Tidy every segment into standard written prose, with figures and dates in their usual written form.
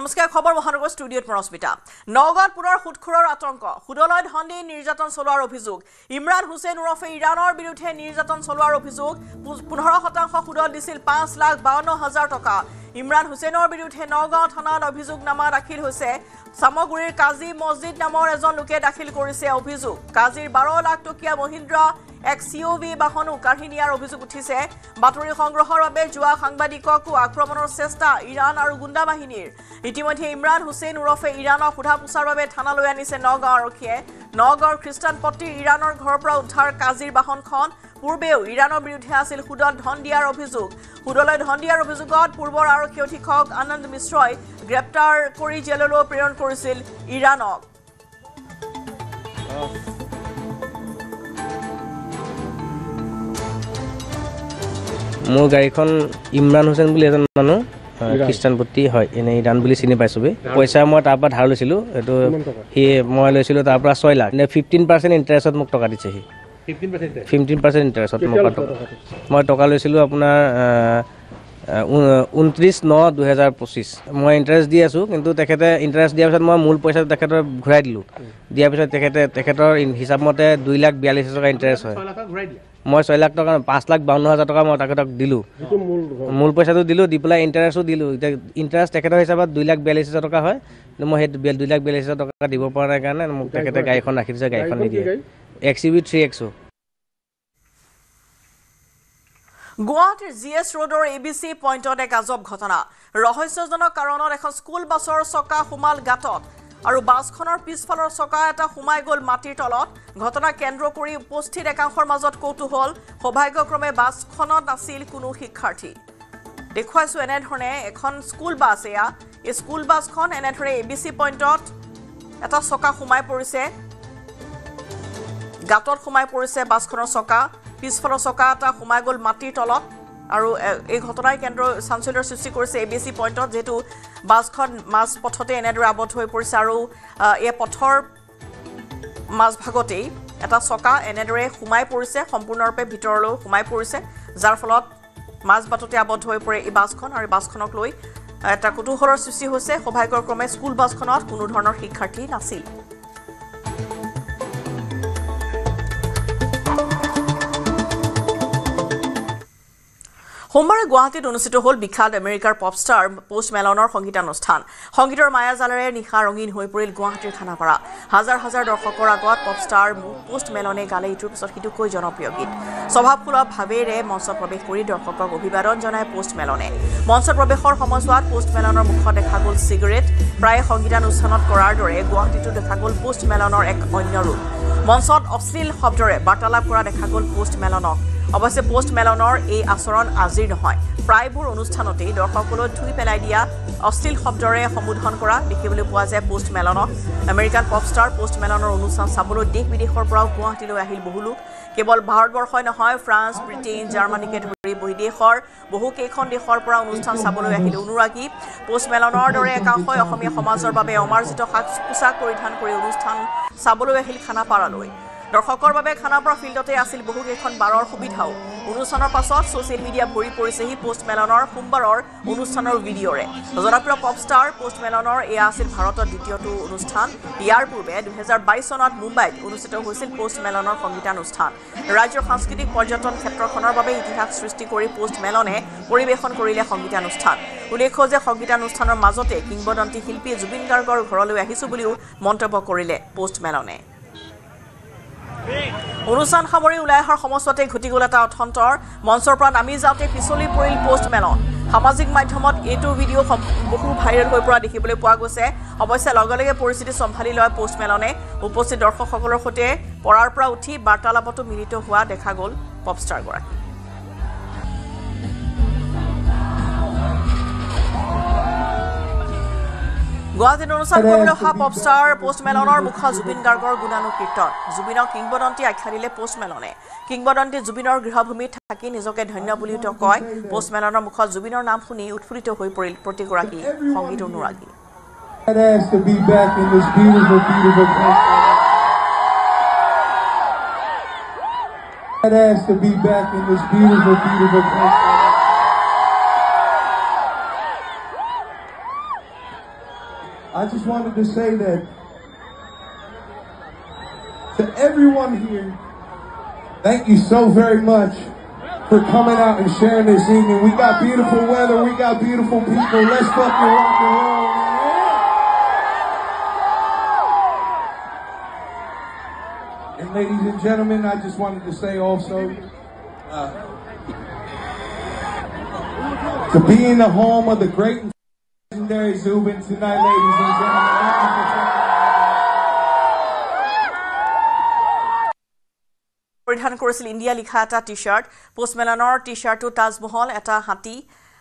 নমস্কাৰ খবৰ মহানগৰ ষ্টুডিঅ'ত মৰস্মিতা নগাঁৱত পুনৰ সুদখোৰৰ আতংক সুদলৈ ধন দি নিৰ্যাতন চলোৱাৰ অভিযোগ ইমৰান হুছেইন ওৰফে ইৰানৰ বিৰুদ্ধে নিৰ্যাতন চলোৱাৰ অভিযোগ 15% সুদত দিছিল 5,52,000 টকা ইমৰান হুছেইনৰ বিৰুদ্ধে নগাঁও থানাত অভিযোগনামা দাখিল হৈছে সামগুৰিৰ কাজী মছজিদ নামৰ এজন লোকে দাখিল কৰিছে অভিযোগ কাজীৰ 12 লাখ টকীয়া মহিন্দ্ৰা এক সিওভি বাহনো কাঢ়ি নিয়াৰ অভিযোগ উঠিছে বাতৰি সংগ্ৰহৰ বাবে যোৱা সাংবাদিককো আক্ৰমণৰ চেষ্টা ইৰাণ আৰু গুণ্ডা বাহিনীৰ ইতিমধ্যে ইমৰান হুছেইন ওৰফে ইৰাণক সোধা পোছাৰ বাবে থানালৈ আনিছে নগাঁও আৰক্ষীয়ে নগাঁৱৰ খ্ৰীষ্টান পট্টিৰ ইৰাণৰ ঘৰৰ পৰা উদ্ধাৰ কাজীৰ বাহনখন পূৰ্বেও ইৰাণৰ বিৰুদ্ধে আছিল সুদত ধন দিয়াৰ অভিযোগ সুদলৈ ধন দিয়াৰ অভিযোগত পূৰ্বৰ আৰক্ষী অধীক্ষক আনন্দ মিশ্ৰই গ্ৰেপ্তাৰ কৰি জেললৈ প্ৰেৰণ কৰিছিল ইৰাণক মোৰ গাড়ীখন ইমৰান হুছেইন বুলি এজন মানুহ খ্ৰীষ্টান পট্টি হয় এনে ইৰাণ বুলি চিনি পাইছোঁ পইচা মই তাৰ পৰা ধাৰ লৈছিলোঁ এইটো সি মই লৈছিলোঁ তাৰ পৰা 6 লাখ 15% ইণ্টাৰেষ্টত মোক টকা দিছে সি 15% ইণ্টাৰেষ্টত মই টকা লৈছিলোঁ আপোনাৰ 29/9/2025 মই ইণ্টাৰেষ্ট দি আছোঁ কিন্তু তেখেতে ইণ্টাৰেষ্ট দিয়াৰ পিছত মই মূল পইচাটো তেখেতৰ ঘূৰাই দিলোঁ দিয়াৰ পিছত তেখেতৰ হিচাপ মতে 2,42,000 টকা ইণ্টাৰেষ্ট হয় মই 6 লাখ টকা 5,52,000 টকা মই তেখেতক দিলোঁ মূল পইচাটো দিলোঁ দি পেলাই ইণ্টাৰেষ্টো দিলোঁ এতিয়া ইণ্টাৰেষ্ট তেখেতৰ হিচাপত 2,42,000 টকা হয় কিন্তু মই সেই 2,42,000 টকা দিব পৰা নাই কাৰণে মোক তেখেতে গাড়ীখন ৰাখি দিছে গাড়ীখন নিদিয়ে XUV 3XO গুৱাহাটীৰ GS ৰোডৰ ABC পইণ্টত এক আজব ঘটনা ৰহস্যজনক কাৰণত এখন স্কুল বাছৰ চকা সোমাল গাঁতত আৰু বাছখনৰ পিছফালৰ চকা এটা সোমাই গ'ল মাটিৰ তলত ঘটনা কেন্দ্ৰ কৰি উপস্থিত একাংশৰ মাজত কৌতুহল সৌভাগ্যক্ৰমে বাছখনত নাছিল কোনো শিক্ষাৰ্থী দেখুৱাইছো এনেধৰণে এখন স্কুল বাছ এয়া এই স্কুল বাছখন এনেধৰণে ABC পইণ্টত এটা চকা সোমাই পৰিছে গাঁতত সোমাই পৰিছে বাছখনৰ চকা পিছফালৰ চকা এটা সোমাই গ'ল মাটিৰ তলত আৰু এই ঘটনাই কেন্দ্ৰ চাঞ্চল্যৰ সৃষ্টি কৰিছে ABC পইণ্টত যেটো বাছখন মাছ পথতে এনেদৰে আবদ্ধ হৈ পৰিছে আৰু এই পথৰ মাছ ভাগতেই এটা চকা এনেদৰে সোমাই পৰিছে সম্পূৰ্ণৰূপে ভিতৰলৈ সোমাই পৰিছে যাৰ ফলত মাছ বাটতে আবদ্ধ হৈ পৰে এই বাছখন আৰু বাছখনক লৈ এটা কুতুহলৰ সৃষ্টি হৈছে সৌভাগ্যক্ৰমে স্কুল বাছখনত কোনো ধৰণৰ শিক্ষাৰ্থী নাছিল সোমবাৰে গুৱাহাটীত অনুষ্ঠিত হ'ল বিখ্যাত আমেৰিকাৰ পপষ্টাৰ পোষ্ট মেলনৰ সংগীতানুষ্ঠান সংগীতৰ মায়াজালেৰে নিশা ৰঙীন হৈ পৰিল গুৱাহাটীৰ খানাপাৰা হাজাৰ হাজাৰ দৰ্শকৰ আগত পপষ্টাৰ পোষ্ট মেলনে গালে ইটোৰ পিছত সিটোকৈ জনপ্ৰিয় গীত স্বভাৱসুলভ ভাৱেৰে মঞ্চত প্ৰৱেশ কৰি দৰ্শকক অভিবাদন জনায় পোষ্ট মেলনে মঞ্চত প্ৰৱেশৰ সময়ছোৱাত পোষ্ট মেলনৰ মুখত দেখা গ'ল চিগাৰেট প্ৰায় সংগীতানুষ্ঠানত কৰাৰ দৰে গুৱাহাটীতো দেখা গ'ল পোষ্ট মেলনৰ এক অন্য ৰূপ মঞ্চত অশ্লীল শব্দৰে বাৰ্তালাপ কৰা দেখা গ'ল পোষ্ট মেলনক অৱশ্যে পোষ্ট মেলনৰ এই আচৰণ আজিৰ নহয় প্ৰায়বোৰ অনুষ্ঠানতেই দৰ্শকলৈ ধুই পেলাই দিয়া অশ্লীল শব্দৰে সম্বোধন কৰা দেখিবলৈ পোৱা যায় পোষ্ট মেলনক আমেৰিকান পপষ্টাৰ পোষ্ট মেলনৰ অনুষ্ঠান চাবলৈ দেশ বিদেশৰ পৰাও গুৱাহাটীলৈ আহিল বহু লোক কেৱল ভাৰতবৰ্ষই নহয় ফ্ৰান্স ব্ৰিটেইন জাৰ্মানীকে ধৰি বিদেশৰ বহুকেইখন দেশৰ পৰা অনুষ্ঠান চাবলৈ আহিল অনুৰাগী পোষ্ট মেলনৰ দৰে একাংশই অসমীয়া সমাজৰ বাবে অমাৰ্জিত সাজ পোছাক পৰিধান কৰি অনুষ্ঠান চাবলৈ আহিল খানাপাৰালৈ দৰ্শকৰ বাবে খানাপাৰা ফিল্ডতে আছিল বহুকেইখন বাৰৰ সুবিধাও অনুষ্ঠানৰ পাছত ছ'চিয়েল মিডিয়া ভৰি পৰিছেহি পোষ্ট মেলনৰ সোমবাৰৰ অনুষ্ঠানৰ ভিডিঅ'ৰে জনপ্ৰিয় পপষ্টাৰ পোষ্ট মেলনৰ এয়া আছিল ভাৰতৰ দ্বিতীয়টো অনুষ্ঠান ইয়াৰ পূৰ্বে 2022 চনত মুম্বাইত অনুষ্ঠিত হৈছিল পোষ্ট মেলনৰ সংগীতানুষ্ঠান ৰাজ্যৰ সাংস্কৃতিক পৰ্যটন ক্ষেত্ৰখনৰ বাবে ইতিহাস সৃষ্টি কৰি পোষ্ট মেলনে পৰিৱেশন কৰিলে সংগীতানুষ্ঠান উল্লেখ্য যে সংগীতানুষ্ঠানৰ মাজতে কিংবদন্তি শিল্পী জুবিন গাৰ্গৰ ঘৰলৈ আহিছোঁ বুলিও মন্তব্য কৰিলে পোষ্ট মেলনে অনুষ্ঠান সামৰি ওলাই অহাৰ সময়ছোৱাতে ঘটি গ'ল এটা অথন্তৰ মঞ্চৰ পৰা নামি যাওঁতে পিছলি পৰিল পোষ্ট মেলন সামাজিক মাধ্যমত এইটো ভিডিঅ' বহু ভাইৰেল হৈ পৰা দেখিবলৈ পোৱা গৈছে অৱশ্যে লগে লগে পৰিস্থিতি চম্ভালি লয় পোষ্ট মেলনে উপস্থিত দৰ্শকসকলৰ সৈতে পৰাৰ পৰা উঠি বাৰ্তালাপতো মিলিত হোৱা দেখা গ'ল পপষ্টাৰগৰাকী গুৱাহাটীত অনুষ্ঠান কৰিবলৈ অহা পপষ্টাৰ পোষ্ট মেলনৰ মুখত জুবিন গাৰ্গৰ গুণানুকীৰ্তন জুবিনক কিংবদন্তি আখ্যা দিলে পোষ্ট মেলনে কিংবদন্তি জুবিনৰ গৃহভূমিত থাকি নিজকে ধন্য বুলিও তেওঁ কয় পোষ্ট মেলনৰ মুখত জুবিনৰ নাম শুনি উৎফুল্লিত হৈ পৰিল প্ৰতিগৰাকী সংগীত অনুৰাগী I just wanted to say that to everyone here, thank you so very much for coming out and sharing this evening. We got beautiful weather, we got beautiful people. Let's fucking rock and roll. And ladies and gentlemen, I just wanted to say also, to be in the home of the great and legendary Zubin tonight, ladies and gentlemen. পৰিধান কৰিছিল India লিখা এটা T-shirt পোষ্টমেলনৰ টি-শাৰ্টটো Taj Mahal এটা হাতী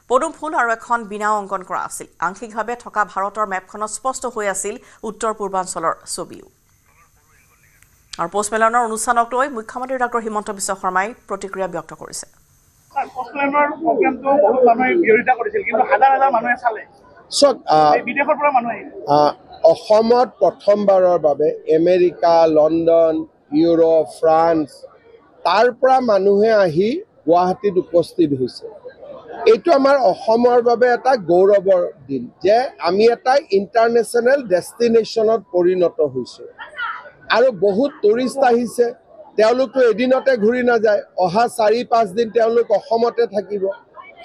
পদুম ফুল আৰু এখন বিনা অংকন কৰা আছিল আংশিকভাৱে থকা ভাৰতৰ মেপখনত স্পষ্ট হৈ আছিল উত্তৰ পূৰ্বাঞ্চলৰ ছবিও আৰু পোষ্টমেলনৰ অনুষ্ঠানক লৈ মুখ্যমন্ত্ৰী ডক্টৰ হিমন্ত বিশ্ব শৰ্মাই প্ৰতিক্ৰিয়া ব্যক্ত কৰিছে পোষ্টমেলনৰ প্ৰগ্ৰামটো বহুত মানুহে বিৰোধিতা কৰিছিল কিন্তু হাজাৰ হাজাৰ মানুহে চালে বিদেশৰ পৰা মানুহে অসমত প্ৰথমবাৰৰ বাবে আমেৰিকা লণ্ডন ইউৰোপ ফ্ৰান্স তাৰ পৰা মানুহে আহি গুৱাহাটীত উপস্থিত হৈছে এইটো আমাৰ অসমৰ বাবে এটা গৌৰৱৰ দিন যে আমি এটা ইণ্টাৰনেশ্যনেল ডেষ্টিনেশ্যনত পৰিণত হৈছোঁ আৰু বহুত টুৰিষ্ট আহিছে তেওঁলোকো এদিনতে ঘূৰি নাযায় অহা 4-5 দিন তেওঁলোক অসমতে থাকিব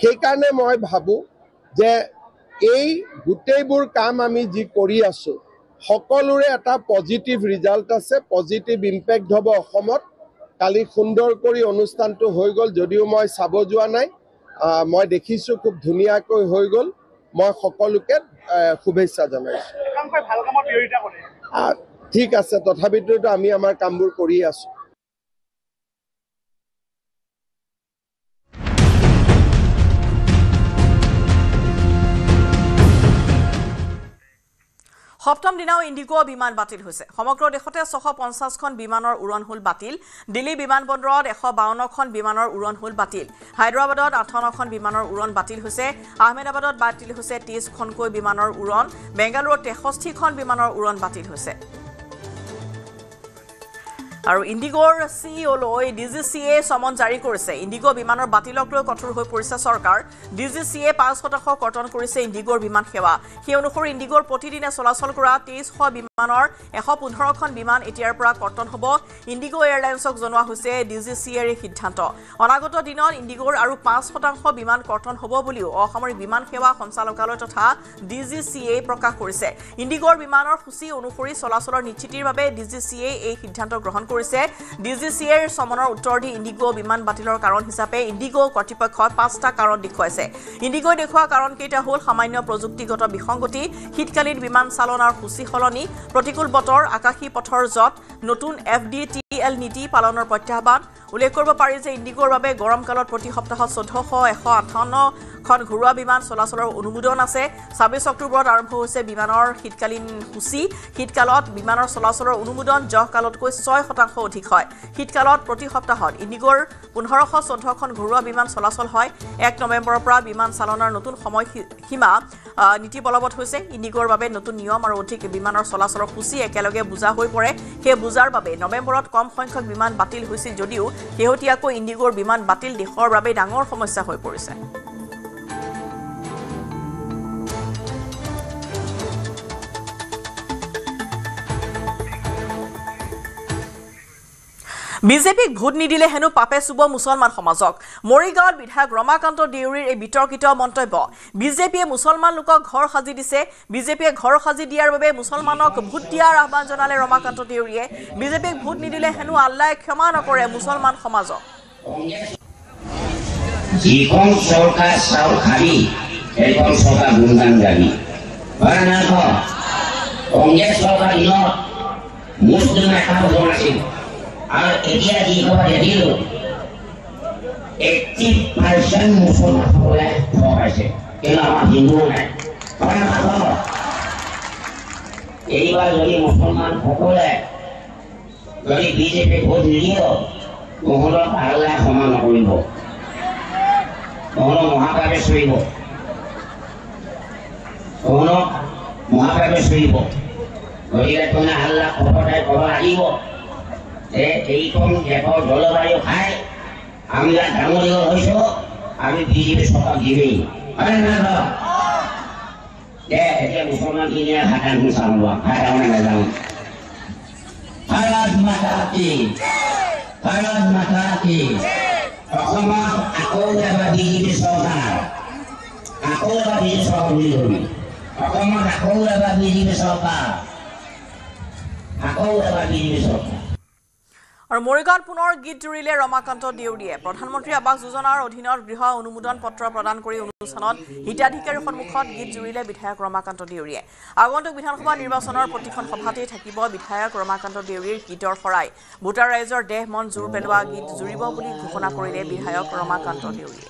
সেইকাৰণে মই ভাবোঁ যে এই গোটেইবোৰ কাম আমি যি কৰি আছোঁ সকলোৰে এটা পজিটিভ ৰিজাল্ট আছে পজিটিভ ইম্পেক্ট হ'ব অসমত কালি সুন্দৰ কৰি অনুষ্ঠানটো হৈ গ'ল যদিও মই চাব যোৱা নাই মই দেখিছোঁ খুব ধুনীয়াকৈ হৈ গ'ল মই সকলোকে শুভেচ্ছা জনাইছোঁ ভাল কামৰ বিৰোধিতা কৰে ঠিক আছে তথাপিতো আমি আমাৰ কামবোৰ কৰি আছোঁ সপ্তম দিনাও ইণ্ডিগো বিমান বাতিল হৈছে সমগ্ৰ দেশতে 650খন বিমানৰ উৰণ হ'ল বাতিল দিল্লী বিমানবন্দৰত 152খন বিমানৰ উৰণ হ'ল বাতিল হায়দৰাবাদত 58খন বিমানৰ উৰণ বাতিল হৈছে আহমেদাবাদত বাতিল হৈছে 30খনকৈ বিমানৰ উৰণ বেংগালুৰুত 63খন বিমানৰ উৰণ বাতিল হৈছে আৰু ইণ্ডিগোৰ সিইও লৈ ডিজিসিএ সমন জাৰি কৰিছে ইণ্ডিগো বিমানৰ বাতিলক লৈ কঠোৰ হৈ পৰিছে চৰকাৰ ডিজিসিএ 5% কৰ্তন কৰিছে ইণ্ডিগোৰ বিমান সেৱা সেই অনুসৰি ইণ্ডিগোৰ প্ৰতিদিনে চলাচল কৰা 2300 বিমানৰ 115খন বিমান এতিয়াৰ পৰা কৰ্তন হ'ব ইণ্ডিগো এয়াৰলাইন্সক জনোৱা হৈছে ডিজিসিএৰ সিদ্ধান্ত অনাগত দিনত ইণ্ডিগোৰ আৰু 5% বিমান কৰ্তন হ'ব বুলিও অসামৰিক বিমান সেৱা সঞ্চালকালয় তথা ডিজিসিএ প্ৰকাশ কৰিছে ইণ্ডিগোৰ বিমানৰ সূচী অনুসৰি চলাচলৰ নিশ্চিতিৰ বাবে ডিজিসিএ এই সিদ্ধান্ত গ্ৰহণ কৰিছে ডিজিসিএৰ সমনৰ উত্তৰ দি ইণ্ডিগো বিমান বাতিলৰ কাৰণ হিচাপে ইণ্ডিগো কৰ্তৃপক্ষই 5টা কাৰণ দেখুৱাইছে ইণ্ডিগোই দেখুওৱা কাৰণ কেইটা হ'ল সামান্য প্ৰযুক্তিগত বিসংগতি শীতকালীন বিমান চালনাৰ সূচী সলনি প্ৰতিকূল বতৰ আকাশী পথৰ জট নতুন FDTL নীতি পালনৰ প্ৰত্যাহ্বান উল্লেখ কৰিব পাৰি যে ইণ্ডিগোৰ বাবে গৰম কালত প্ৰতি সপ্তাহত 158খন ঘৰুৱা বিমান চলাচলৰ অনুমোদন আছে 26 অক্টোবৰত আৰম্ভ হৈছে বিমানৰ শীতকালীন সূচী শীতকালত বিমানৰ চলাচলৰ অনুমোদন জহকালতকৈ 6% অধিক হয় শীতকালত প্ৰতি সপ্তাহত ইণ্ডিগোৰ 1514খন ঘৰুৱা বিমান চলাচল হয় 1 নৱেম্বৰৰ পৰা বিমান চালনাৰ নতুন সময় সীমা নীতি বলবৎ হৈছে ইণ্ডিগোৰ বাবে নতুন নিয়ম আৰু অধিক বিমানৰ চলাচলৰ সূচী একেলগে বুজা হৈ পৰে সেই বুজাৰ বাবে নৱেম্বৰত কম সংখ্যক বিমান বাতিল হৈছিল যদিও শেহতীয়াকৈ ইণ্ডিগোৰ বিমান বাতিল দেশৰ বাবে ডাঙৰ সমস্যা হৈ পৰিছে বিজেপিক ভোট নিদিলে হেনো পাপে চুব মুছলমান সমাজক মৰিগাঁৱত বিধায়ক ৰমাকান্ত দেউৰীৰ এই বিতৰ্কিত মন্তব্য বিজেপিয়ে মুছলমান লোকক ঘৰ সাজি দিছে বিজেপিয়ে ঘৰ সাজি দিয়াৰ বাবে মুছলমানক ভোট দিয়াৰ আহ্বান জনালে ৰমাকান্ত দেউৰীয়ে বিজেপিক ভোট নিদিলে হেনো আল্লাহে ক্ষমা নকৰে মুছলমান সমাজক যিখন চৰকাৰ চাউল খাবি সেইখন চৰকাৰ গুণগান গাবি কংগ্ৰেছ চৰকাৰ দিনত মুছলিম একাও জনাইছিল আৰু এতিয়া যি খবৰ দেখিলোঁ 80% মুছলমানসকলে ভয় পাইছে কিন্তু আমাৰ হিন্দুও নাই এইবাৰ যদি মুছলমানসকলে যদি বিজেপি ভোট নিদিয়ে তহঁতক আল্লাহে ক্ষমা নকৰিব তহঁতক মহাপাপে চৰিব তহঁতক মহাপাপে চৰিব গতিকে তহঁতে আল্লাহ খবৰদাৰ ক'ব লাগিব যে এইখন দেশৰ জলবায়ু খাই আমি ইয়াত ডাঙৰ দীঘল হৈছোঁ আমি বিজেপি চৰকাৰ দিমেই এতিয়া মুছলমানখিনিয়ে হাতান চাওঁ হাতানে নাযাওঁ ভাৰত মাতা কি ভাৰত মাতা কি অসমত আকৌ এবাৰ বিজেপি চৰকাৰ আকৌ এবাৰ বিজেপি চৰকাৰ বুলি ধৰি অসমত আকৌ এবাৰ বিজেপি চৰকাৰ আকৌ এবাৰ বিজেপি চৰকাৰ আৰু মৰিগাঁৱত পুনৰ গীত জুৰিলে ৰমাকান্ত দেউৰীয়ে প্ৰধানমন্ত্ৰী আৱাস যোজনাৰ অধীনত গৃহ অনুমোদন পত্ৰ প্ৰদান কৰি অনুষ্ঠানত হিতাধিকাৰীৰ সন্মুখত গীত জুৰিলে বিধায়ক ৰমাকান্ত দেউৰীয়ে আগন্তুক বিধানসভা নিৰ্বাচনৰ প্ৰতিখন সভাতেই থাকিব বিধায়ক ৰমাকান্ত দেউৰীৰ গীতৰ শৰাই ভোটাৰ ৰাইজৰ দেহ মন জোৰ পেলোৱা গীত জুৰিব বুলি ঘোষণা কৰিলে বিধায়ক ৰমাকান্ত দেউৰীয়ে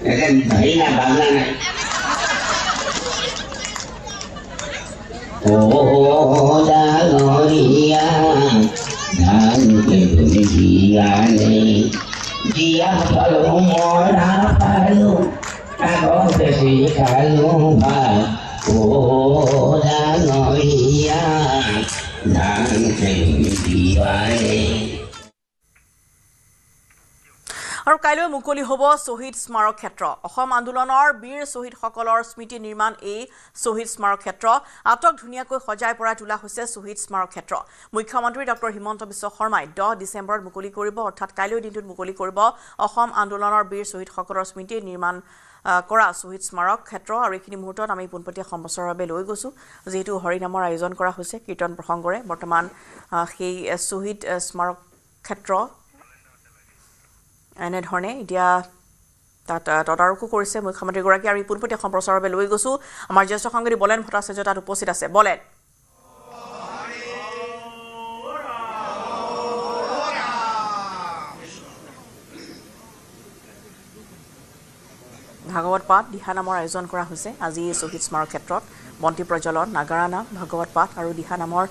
Bahina bangan. Oh, Daloria, dan Indonesia ni, dia kalau orang palu, kalau besi kalau bah. Oh, Daloria, dan Indonesia ni. আৰু কাইলৈ মুকলি হ'ব শহীদ স্মাৰক ক্ষেত্ৰ অসম আন্দোলনৰ বীৰ শহীদসকলৰ স্মৃতি নিৰ্মাণ এই শহীদ স্মাৰক ক্ষেত্ৰ আটক ধুনীয়াকৈ সজাই পৰাই তোলা হৈছে শহীদ স্মাৰক ক্ষেত্ৰ মুখ্যমন্ত্ৰী ডক্টৰ হিমন্ত বিশ্ব শৰ্মাই 10 ডিচেম্বৰত মুকলি কৰিব অৰ্থাৎ কাইলৈ দিনটোত মুকলি কৰিব অসম আন্দোলনৰ বীৰ শহীদসকলৰ স্মৃতি নিৰ্মাণ কৰা শহীদ স্মাৰক ক্ষেত্ৰ আৰু এইখিনি মুহূৰ্তত আমি পোনপটীয়া সম্প্ৰচাৰৰ বাবে লৈ গৈছো যেহেতু হৰিনামৰ আয়োজন কৰা হৈছে কীৰ্তন প্ৰসংগৰে বৰ্তমান সেই শহীদ স্মাৰক ক্ষেত্ৰ এনেধৰণে এতিয়া তাত তদাৰকো কৰিছে মুখ্যমন্ত্ৰীগৰাকী আৰু পোনপটীয়া সম্প্ৰচাৰৰ বাবে লৈ গৈছো আমাৰ জ্যেষ্ঠ সাংবাদিক বলেন ভট্টাচাৰ্য তাত উপস্থিত আছে বলেন ভাগৱত পাঠ দিহানামৰ আয়োজন কৰা হৈছে আজি শহীদ স্মাৰক ক্ষেত্ৰত বন্তি প্ৰজ্বলন নাগাৰা নাম ভাগৱত পাঠ আৰু দিহানামৰ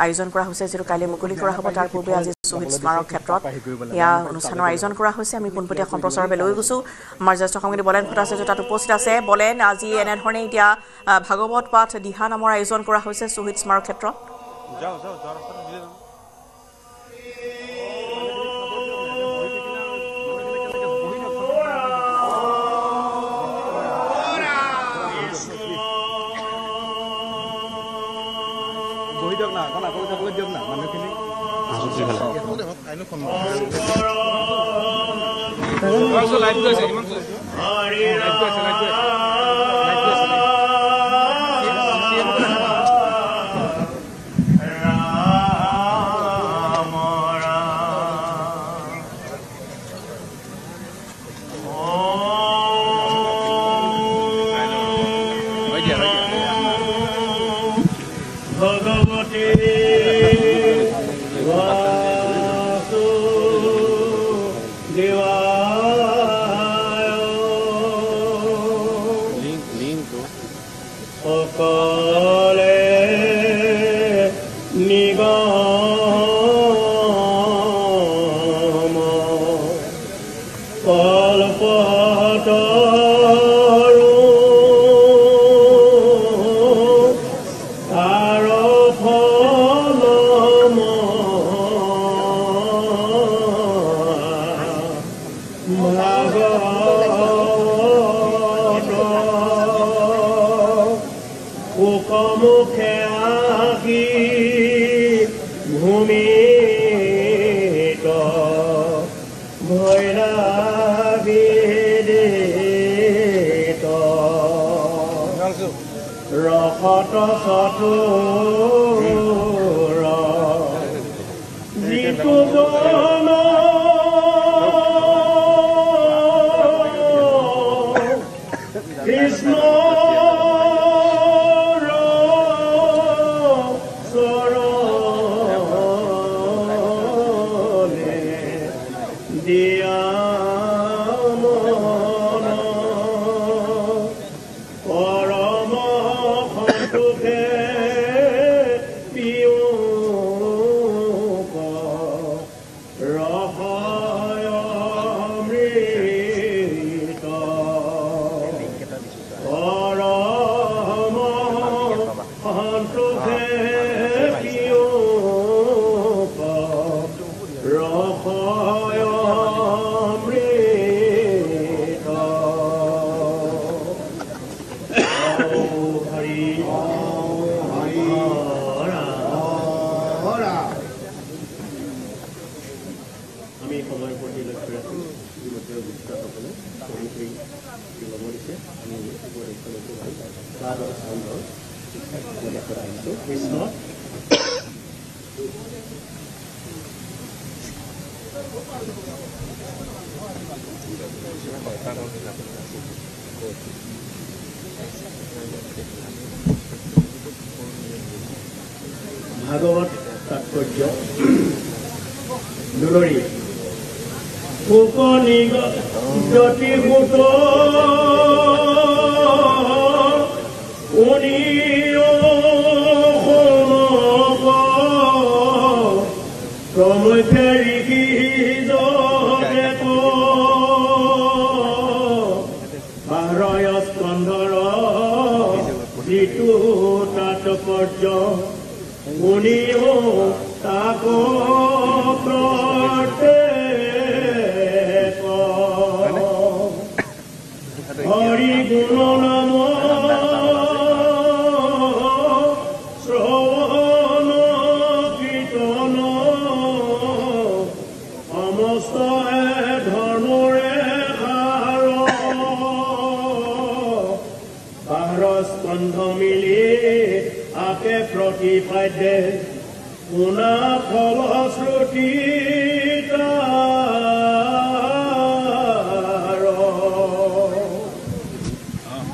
আয়োজন কৰা হৈছে যেটো কাইলৈ মুকলি কৰা হ'ব তাৰ পূৰ্বে আজি শহীদ স্মাৰক ক্ষেত্ৰত ইয়া অনুষ্ঠানৰ আয়োজন কৰা হৈছে আমি পোনপটীয়া সম্প্ৰচাৰৰ বাবে লৈ গৈছো আমাৰ জ্যেষ্ঠ সাংবাদিক বলেন ভট্টাচাৰ্য তাত উপস্থিত আছে বলেন আজি এনেধৰণে এতিয়া ভাগৱত পাঠ দিহানামৰ আয়োজন কৰা হৈছে শহীদ স্মাৰক ক্ষেত্ৰত ভাগৱত তাৎপৰ্য দুলৰী ফুকনি জ্যোতি ভূত যিটো তাৎপৰ্য শুনিও তাকো প্ৰত্যেক হৰি গুণ নাম শ্ৰৱণ কীৰ্তন সমস্ত ধৰ্মৰে সাৰ স্কন্ধ মিলি আপে প্ৰতিপাদ্যে শুনা ফলশ্ৰুতি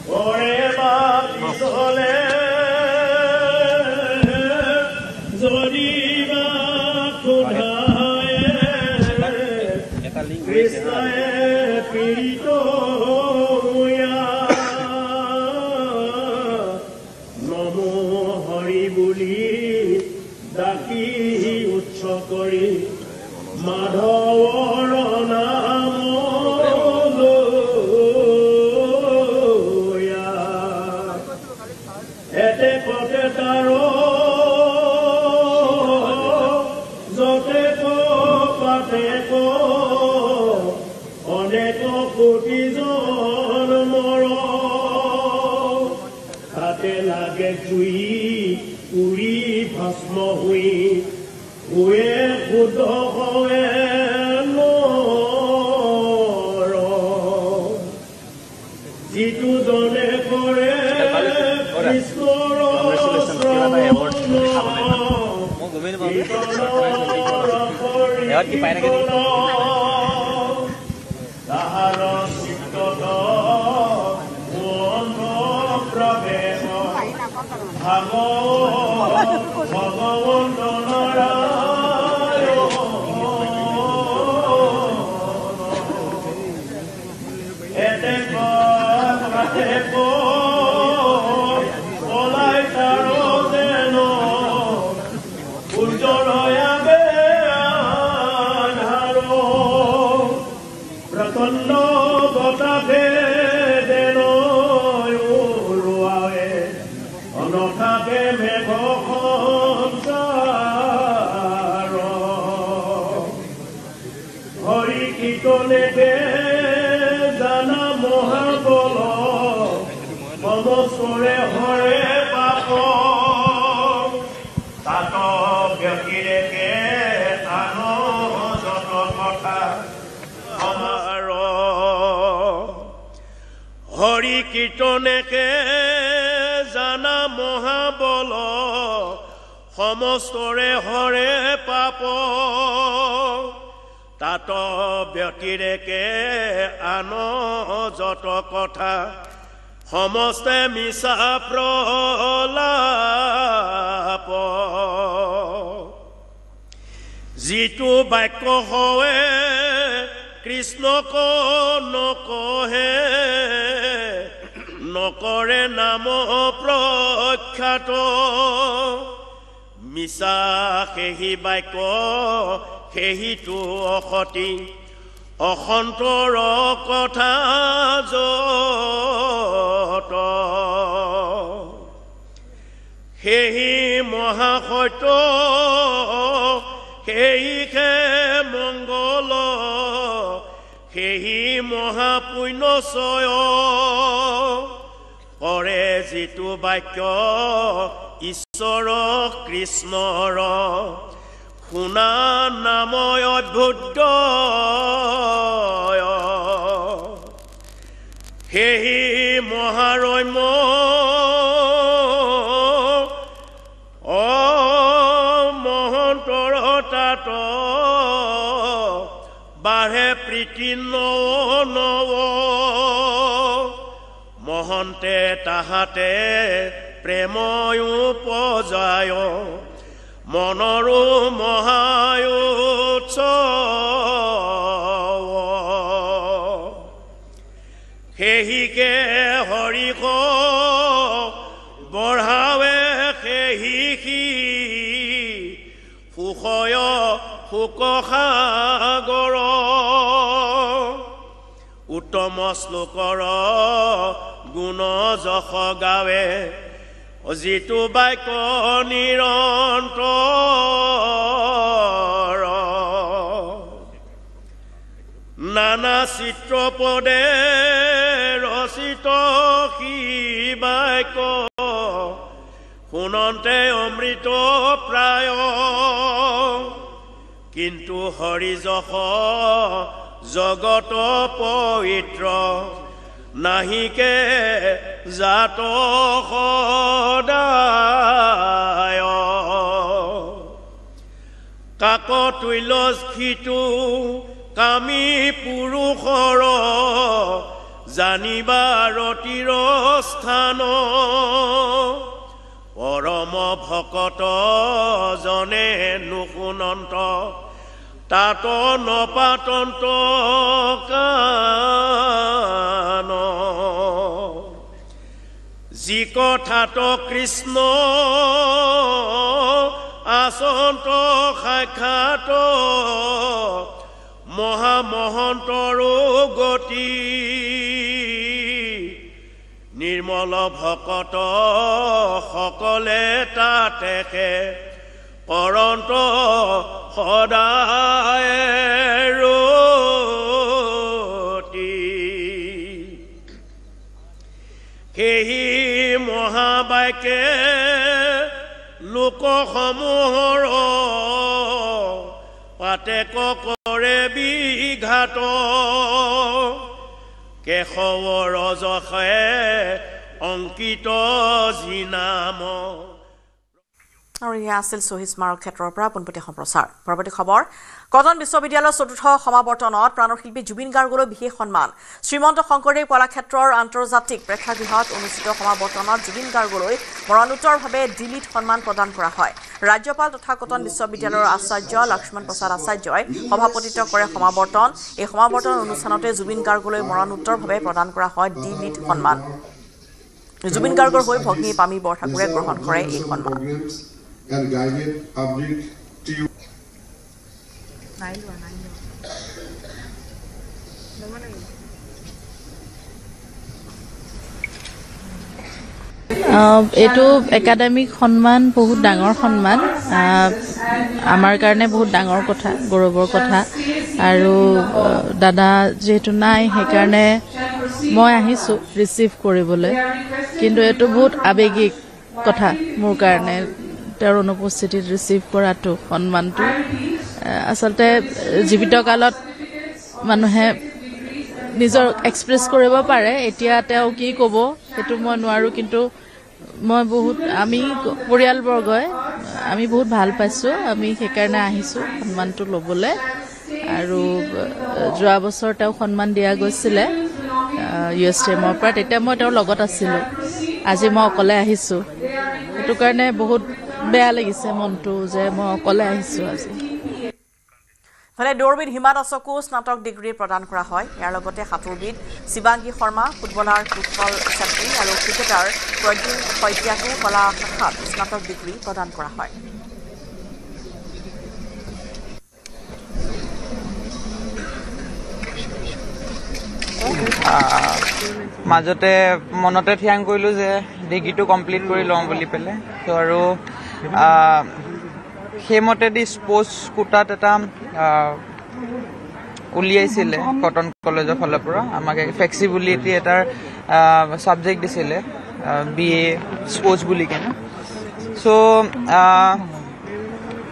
পৰে বা পিছলে যদি বা সোধায়ে কৃষ্ণয়ে পীড়িত ডাকি উচ্চ কৰি মাধৱৰ নাম এতে কতে তাৰ যতে পাতে অনেক কোটি জন্মৰ তাতে লাগে জুই উৰি ভস্ম হুই হুয়ে শুদ্ধ হয় নৰ যিটো জনে কৰে কৃষ্ণৰ তাহাৰ চিত্তত প্ৰৱেশ ভগৱন্ত এতে পলাই তাৰ যেন সূৰ্যৰয়াবে আন্ধাৰ প্ৰচণ্ড বতাহে যেন উৰুৱাৱে অনথাকে মেঘ সঞ্চাৰ হৰি কীৰ্তনেকে জানা মহাবল সমস্তৰে হৰে পাপ তাত ব্যক্তিৰেকে আন যত কথা আমাৰ হৰি কীৰ্তনেকে জানা মহাবল সমস্তৰে হৰে পাপ তাত ব্যক্তিৰেকে আন যত কথা সমস্তে মিছা প্ৰলাপ যিটো বাক্য হয় কৃষ্ণক নকহে নকৰে নাম প্ৰখ্যাত মিছা সেহি বাক্য সেহিটো অসতি অসন্তৰ কথা যত সেহি মহাসত্য সেহিকে মংগল সেহি মহাপুণ্যচয় কৰে যিটো বাক্য ঈশ্বৰ কৃষ্ণৰ শুনা নাময় অভ্যুদয় সেই মহাৰম্য মহন্তৰ তাত বাঢ়ে প্ৰীতি নৱ মহন্তে তাহাতে প্ৰেময়ো পজায় মনৰো মহায়োৎসৱ সেহিকে হৰিক বঢ়াৱে সেহি সুখয় শোক সাগৰ উত্তম শ্লোকৰ গুণ যশ গাৱে যিটো বাক্য নিৰন্তৰ নানা চিত্ৰপদে ৰচিত সি বাক্য শুনন্তে অমৃত প্ৰায় কিন্তু হৰিযশ জগত পবিত্ৰ নাহিকে জাত সদায় কাকতুল্য সিটো কামী পুৰুষৰ জানিবাৰ তিৰস্থান পৰম ভকত জনে নুশুনন্ত তাত নপাতন্ত কান যি কথাত কৃষ্ণ আচন্ত সাক্ষাৎ মহামহন্তৰো গতি নিৰ্মল ভকত সকলে তাতেকে কৰন্ত সদায় ৰতি সেই মহাবাক্যে লোকসমূহৰ পাতেক কৰে বিঘাত কেশৱ ৰজসে অংকিত যি নাম আৰু ইয়া আছিল শ্বহীদ স্মাৰক ক্ষেত্ৰৰ পৰা পোনপটীয়া সম্প্ৰচাৰ পৰৱৰ্তী খবৰ কটন বিশ্ববিদ্যালয়ৰ চতুৰ্থ সমাৱৰ্তনত প্ৰাণৰ শিল্পী জুবিন গাৰ্গলৈ বিশেষ সন্মান শ্ৰীমন্ত শংকৰদেৱ কলাক্ষেত্ৰৰ আন্তৰ্জাতিক প্ৰেক্ষাগৃহত অনুষ্ঠিত সমাৱৰ্তনত জুবিন গাৰ্গলৈ মৰণোত্তৰভাৱে ডিলিট সন্মান প্ৰদান কৰা হয় ৰাজ্যপাল তথা কটন বিশ্ববিদ্যালয়ৰ আচাৰ্য লক্ষ্মণ প্ৰসাদ আচাৰ্যই সভাপতিত্ব কৰে সমাৱৰ্তন এই সমাৱৰ্তন অনুষ্ঠানতে জুবিন গাৰ্গলৈ মৰণোত্তৰভাৱে প্ৰদান কৰা হয় ডিলিট সন্মান জুবিন গাৰ্গৰ হৈ ভগ্নী পামী বৰঠাকুৰে গ্ৰহণ কৰে এই সন্মান and guided public to you. এইটো একাডেমিক সন্মান বহুত ডাঙৰ সন্মান আমাৰ কাৰণে বহুত ডাঙৰ কথা গৌৰৱৰ কথা আৰু দাদা যেহেতু নাই সেইকাৰণে মই আহিছোঁ ৰিচিভ কৰিবলৈ কিন্তু এইটো বহুত আৱেগিক কথা মোৰ কাৰণে তেওঁৰ অনুপস্থিতিত ৰিচিভ কৰাটো সন্মানটো আচলতে জীৱিত কালত মানুহে নিজৰ এক্সপ্ৰেছ কৰিব পাৰে এতিয়া তেওঁ কি ক'ব সেইটো মই নোৱাৰোঁ কিন্তু মই বহুত আমি পৰিয়ালবৰ্গই আমি বহুত ভাল পাইছোঁ আমি সেইকাৰণে আহিছোঁ সন্মানটো ল'বলৈ আৰু যোৱা বছৰ তেওঁক সন্মান দিয়া গৈছিলে USTMৰ পৰা তেতিয়া মই তেওঁৰ লগত আছিলোঁ আজি মই অকলে আহিছোঁ সেইটো কাৰণে বহুত বেয়া লাগিছে মনটো যে মই অকলে আহিছোঁ আজি ফলে দৌৰবিদ হিমা দাসকো স্নাতক ডিগ্ৰী প্ৰদান কৰা হয় ইয়াৰ লগতে সাঁতোৰবিদ শিৱাংগী শৰ্মা ফুটবলাৰ কুশল চেত্ৰী আৰু ক্ৰিকেটাৰ প্ৰদ্যুৎ শইকীয়াকো কলা শাখাত স্নাতক ডিগ্ৰী প্ৰদান কৰা হয় মাজতে মনতে থিয়াং কৰিলোঁ যে ডিগ্ৰীটো কমপ্লিট কৰি লওঁ বুলি পেলাই তো আৰু সেইমতেদি স্পৰ্টছ কোটাত এটা উলিয়াইছিলে কটন কলেজৰ ফালৰ পৰা আমাক ফ্লেক্সিবিলিটি এটাৰ ছাবজেক্ট দিছিলে BA স্পৰ্টছ বুলি কেনে চ'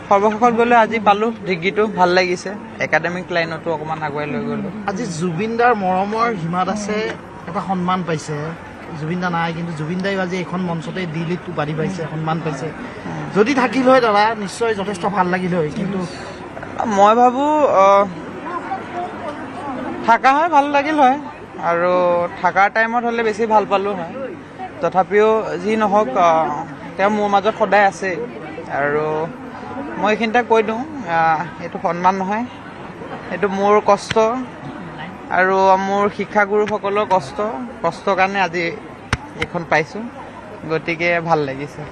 সৰ্বশেষত গ'লে আজি পালোঁ ডিগ্ৰীটো ভাল লাগিছে একাডেমিক লাইনতো অকণমান আগুৱাই লৈ গ'লোঁ আজি জুবিনদাৰ মৰমৰ হিমা দাসে এটা সন্মান পাইছে জুবিন দা নাই কিন্তু জুবিন দাই আজি এখন মঞ্চতে দিল্লীত উপাধি পাইছে সন্মান পাইছে যদি থাকিল হয় দাদা নিশ্চয় যথেষ্ট ভাল লাগিল হয় কিন্তু মই ভাবোঁ থাকা হয় ভাল লাগিল হয় আৰু থাকাৰ টাইমত হ'লে বেছি ভাল পালোঁ হয় তথাপিও যি নহওক তেওঁ মোৰ মাজত সদায় আছে আৰু মই এইখিনিতে কৈ দিওঁ এইটো সন্মান নহয় এইটো মোৰ কষ্ট আৰু মোৰ শিক্ষাগুৰুসকলৰ কষ্টৰ কাৰণে আজি এইখন পাইছোঁ গতিকে ভাল লাগিছে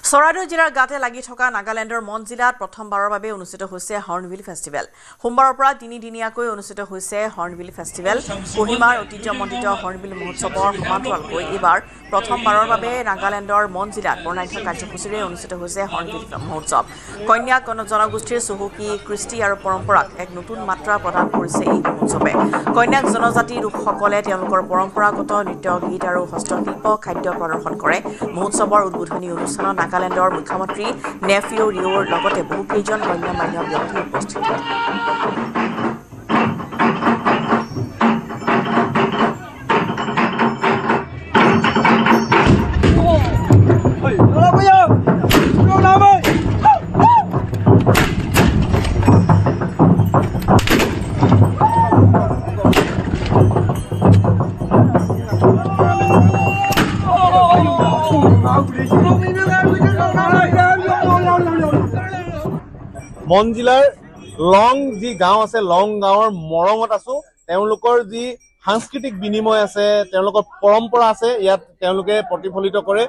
চৰাইদেউ জিলাৰ গাতে লাগি থকা নাগালেণ্ডৰ মন জিলাত প্ৰথমবাৰৰ বাবে অনুষ্ঠিত হৈছে হৰ্ণবিল ফেষ্টিভেল সোমবাৰৰ পৰা তিনিদিনীয়াকৈ অনুষ্ঠিত হৈছে হৰ্ণবিল ফেষ্টিভেল কহিমাৰ ঐতিহ্যমণ্ডিত হৰ্ণবিল মহোৎসৱৰ সমান্তৰালকৈ এইবাৰ প্ৰথমবাৰৰ বাবে নাগালেণ্ডৰ মন জিলাত বৰ্ণাঢ্য কাৰ্যসূচীৰে অনুষ্ঠিত হৈছে হৰ্ণবিল মহোৎসৱ কন্যা জনগোষ্ঠীৰ চহকী কৃষ্টি আৰু পৰম্পৰাক এক নতুন মাত্ৰা প্ৰদান কৰিছে এই মহোৎসৱে কন্যাক জনজাতি লোকসকলে তেওঁলোকৰ পৰম্পৰাগত নৃত্য গীত আৰু হস্তশিল্প খাদ্য প্ৰদৰ্শন কৰে মহোৎসৱৰ উদ্বোধনী অনুষ্ঠানত নাগালেণ্ডৰ মুখ্যমন্ত্ৰী নেফিঅ ৰিঅ'ৰ লগতে বহুকেইজন গণ্যমান্য ব্যক্তি উপস্থিত মন জিলাৰ লং যি গাঁও আছে লং গাঁৱৰ মৰমত আছো তেওঁলোকৰ যি সাংস্কৃতিক বিনিময় আছে তেওঁলোকৰ পৰম্পৰা আছে ইয়াত তেওঁলোকে প্ৰতিফলিত কৰে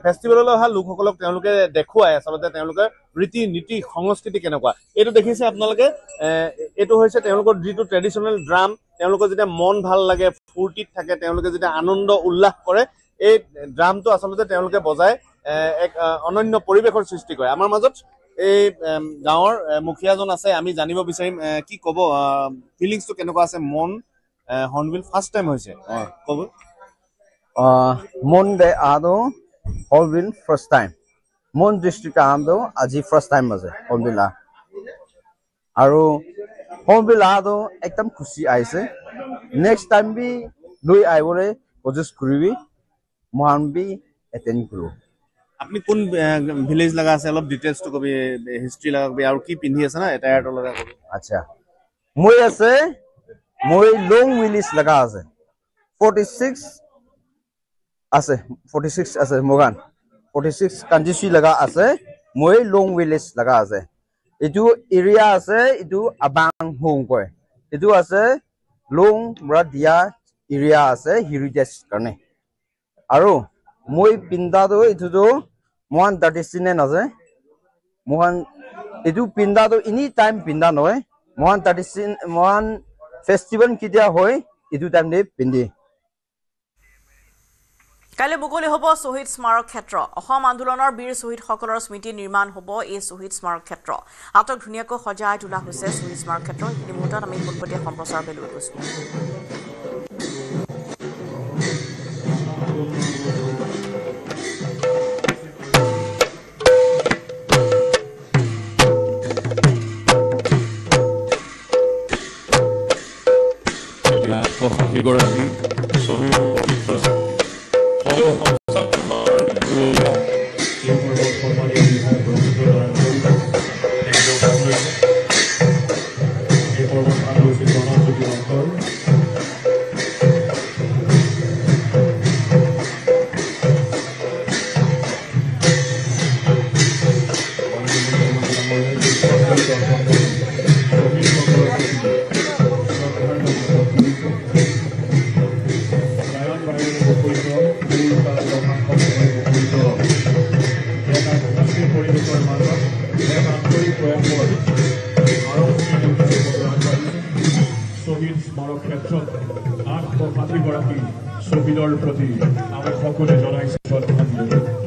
ফেষ্টিভেললৈ অহা লোকসকলক তেওঁলোকে দেখুৱাই আচলতে তেওঁলোকে ৰীতি নীতি সংস্কৃতি কেনেকুৱা এইটো দেখিছে আপোনালোকে এইটো হৈছে তেওঁলোকৰ যিটো ট্ৰেডিশ্যনেল ড্ৰাম তেওঁলোকৰ যেতিয়া মন ভাল লাগে ফূৰ্তিত থাকে তেওঁলোকে যেতিয়া আনন্দ উল্লাস কৰে এই ড্ৰামটো আচলতে তেওঁলোকে বজাই এক অনন্য পৰিৱেশৰ সৃষ্টি কৰে আমাৰ মাজত এই গাঁৱৰ মুখিয়াজন আছে আমি জানিব বিচাৰিম কি ক'ব ফিলিংছটো কেনেকুৱা আছে মন হৰ্ণবিল ফাৰ্ষ্ট টাইম হৈছে ক'ব মন দে আদো হৰ্ণবিল ফাৰ্ষ্ট টাইম মন ডিষ্ট্ৰিক্ট আদো আজি ফাৰ্ষ্ট টাইম আছে হৰ্ণবিল আৰু হৰ্ণবিল আদো একদম খুশি আহিছে নেক্সট টাইম বি লৈ আহিবলৈ কোচিছ কৰিবি মহান বি এটেণ্ড কৰোঁ আপনি কোন ভিলেজ লাগা আছে অলপ ডিটেইলস তো কবি হিস্ট্রি লাগা কবি আর কি পিন্ধি আছে না এটা এট লগা কবি আচ্ছা মই আছে মই লং ভিলেজ লাগা আছে 46 আছে মোগান 46 কাঞ্জিসি লাগা আছে মই লং ভিলেজ লাগা আছে এটু এরিয়া আছে এটু আবাং হোং কয় এটু আছে লং ব্রাদিয়া এরিয়া আছে হেরিটেজ কারণে আৰু মই পিন্দাটো এটুটো মহান ট্ৰেডিশ্যনেল আছে মহান এইটো পিন্দাটো এনি টাইম পিন্ধা নহয় মহান ট্ৰেডিশ্যন মহান ফেষ্টিভেল কেতিয়া হয় এইটো টাইম দে পিন্ধি কাইলৈ মুকলি হ'ব শ্বহীদ স্মাৰক ক্ষেত্ৰ অসম আন্দোলনৰ বীৰ শ্বহীদসকলৰ স্মৃতি নিৰ্মাণ হ'ব এই শ্বহীদ স্মাৰক ক্ষেত্ৰ আটক ধুনীয়াকৈ সজাই তোলা হৈছে শ্বহীদ স্মাৰক ক্ষেত্ৰ এই মুহূৰ্তত আমি পোনপটীয়া সম্প্ৰচাৰলৈ লৈ গৈছোঁ শ্বহীদৰ প্ৰতি আমি সকলোৱে জনাইছো শ্ৰদ্ধাঞ্জলি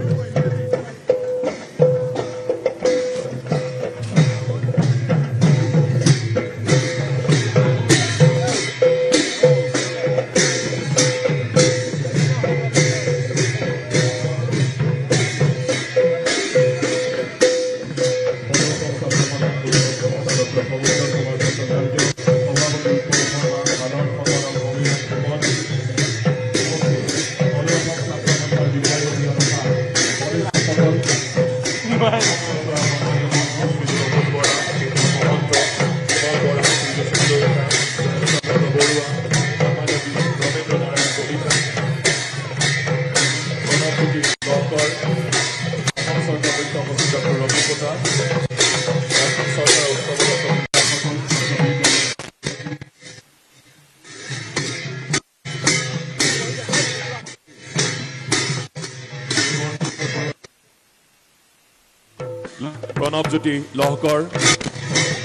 প্ৰণৱজ্যোতি লহকৰ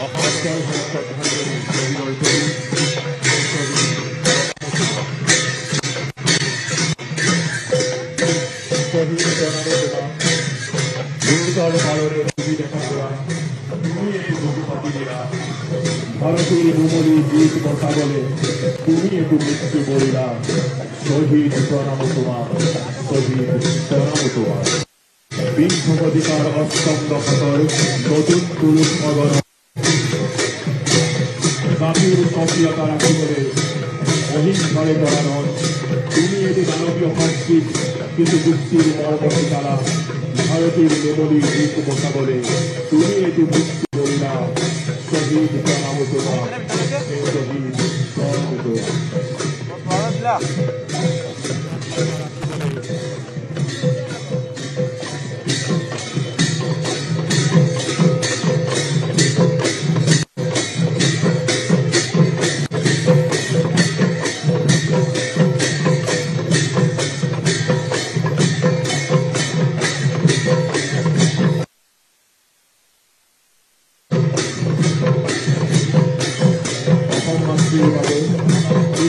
অসমৰ শহীদৰ প্ৰতি ভাৰতেৰ ভূমলি গীত বসাবলে তুমি একটু মৃত্যু বলিলা শহীদ প্ৰণাম তোমাৰ শহীদ প্ৰণাম তোমাৰ বিংশ শতিকাৰ অষ্টম দশকৰ নতুন পুৰুষ অগণ জাতিৰ স্বকীয়তা ৰাখিবলৈ অহিংসাৰে পৰাধন তুমি এটি দানৱীয় শক্তিত কিছু যুক্তিৰ মৰ্ম শিকালা ভাৰতীৰ ভূমলি গীত বসাবলে তুমি এটি মৃত্যু বলিলা শহীদ প্ৰণাম তোমাৰ শহীদ প্ৰণাম তোমাৰ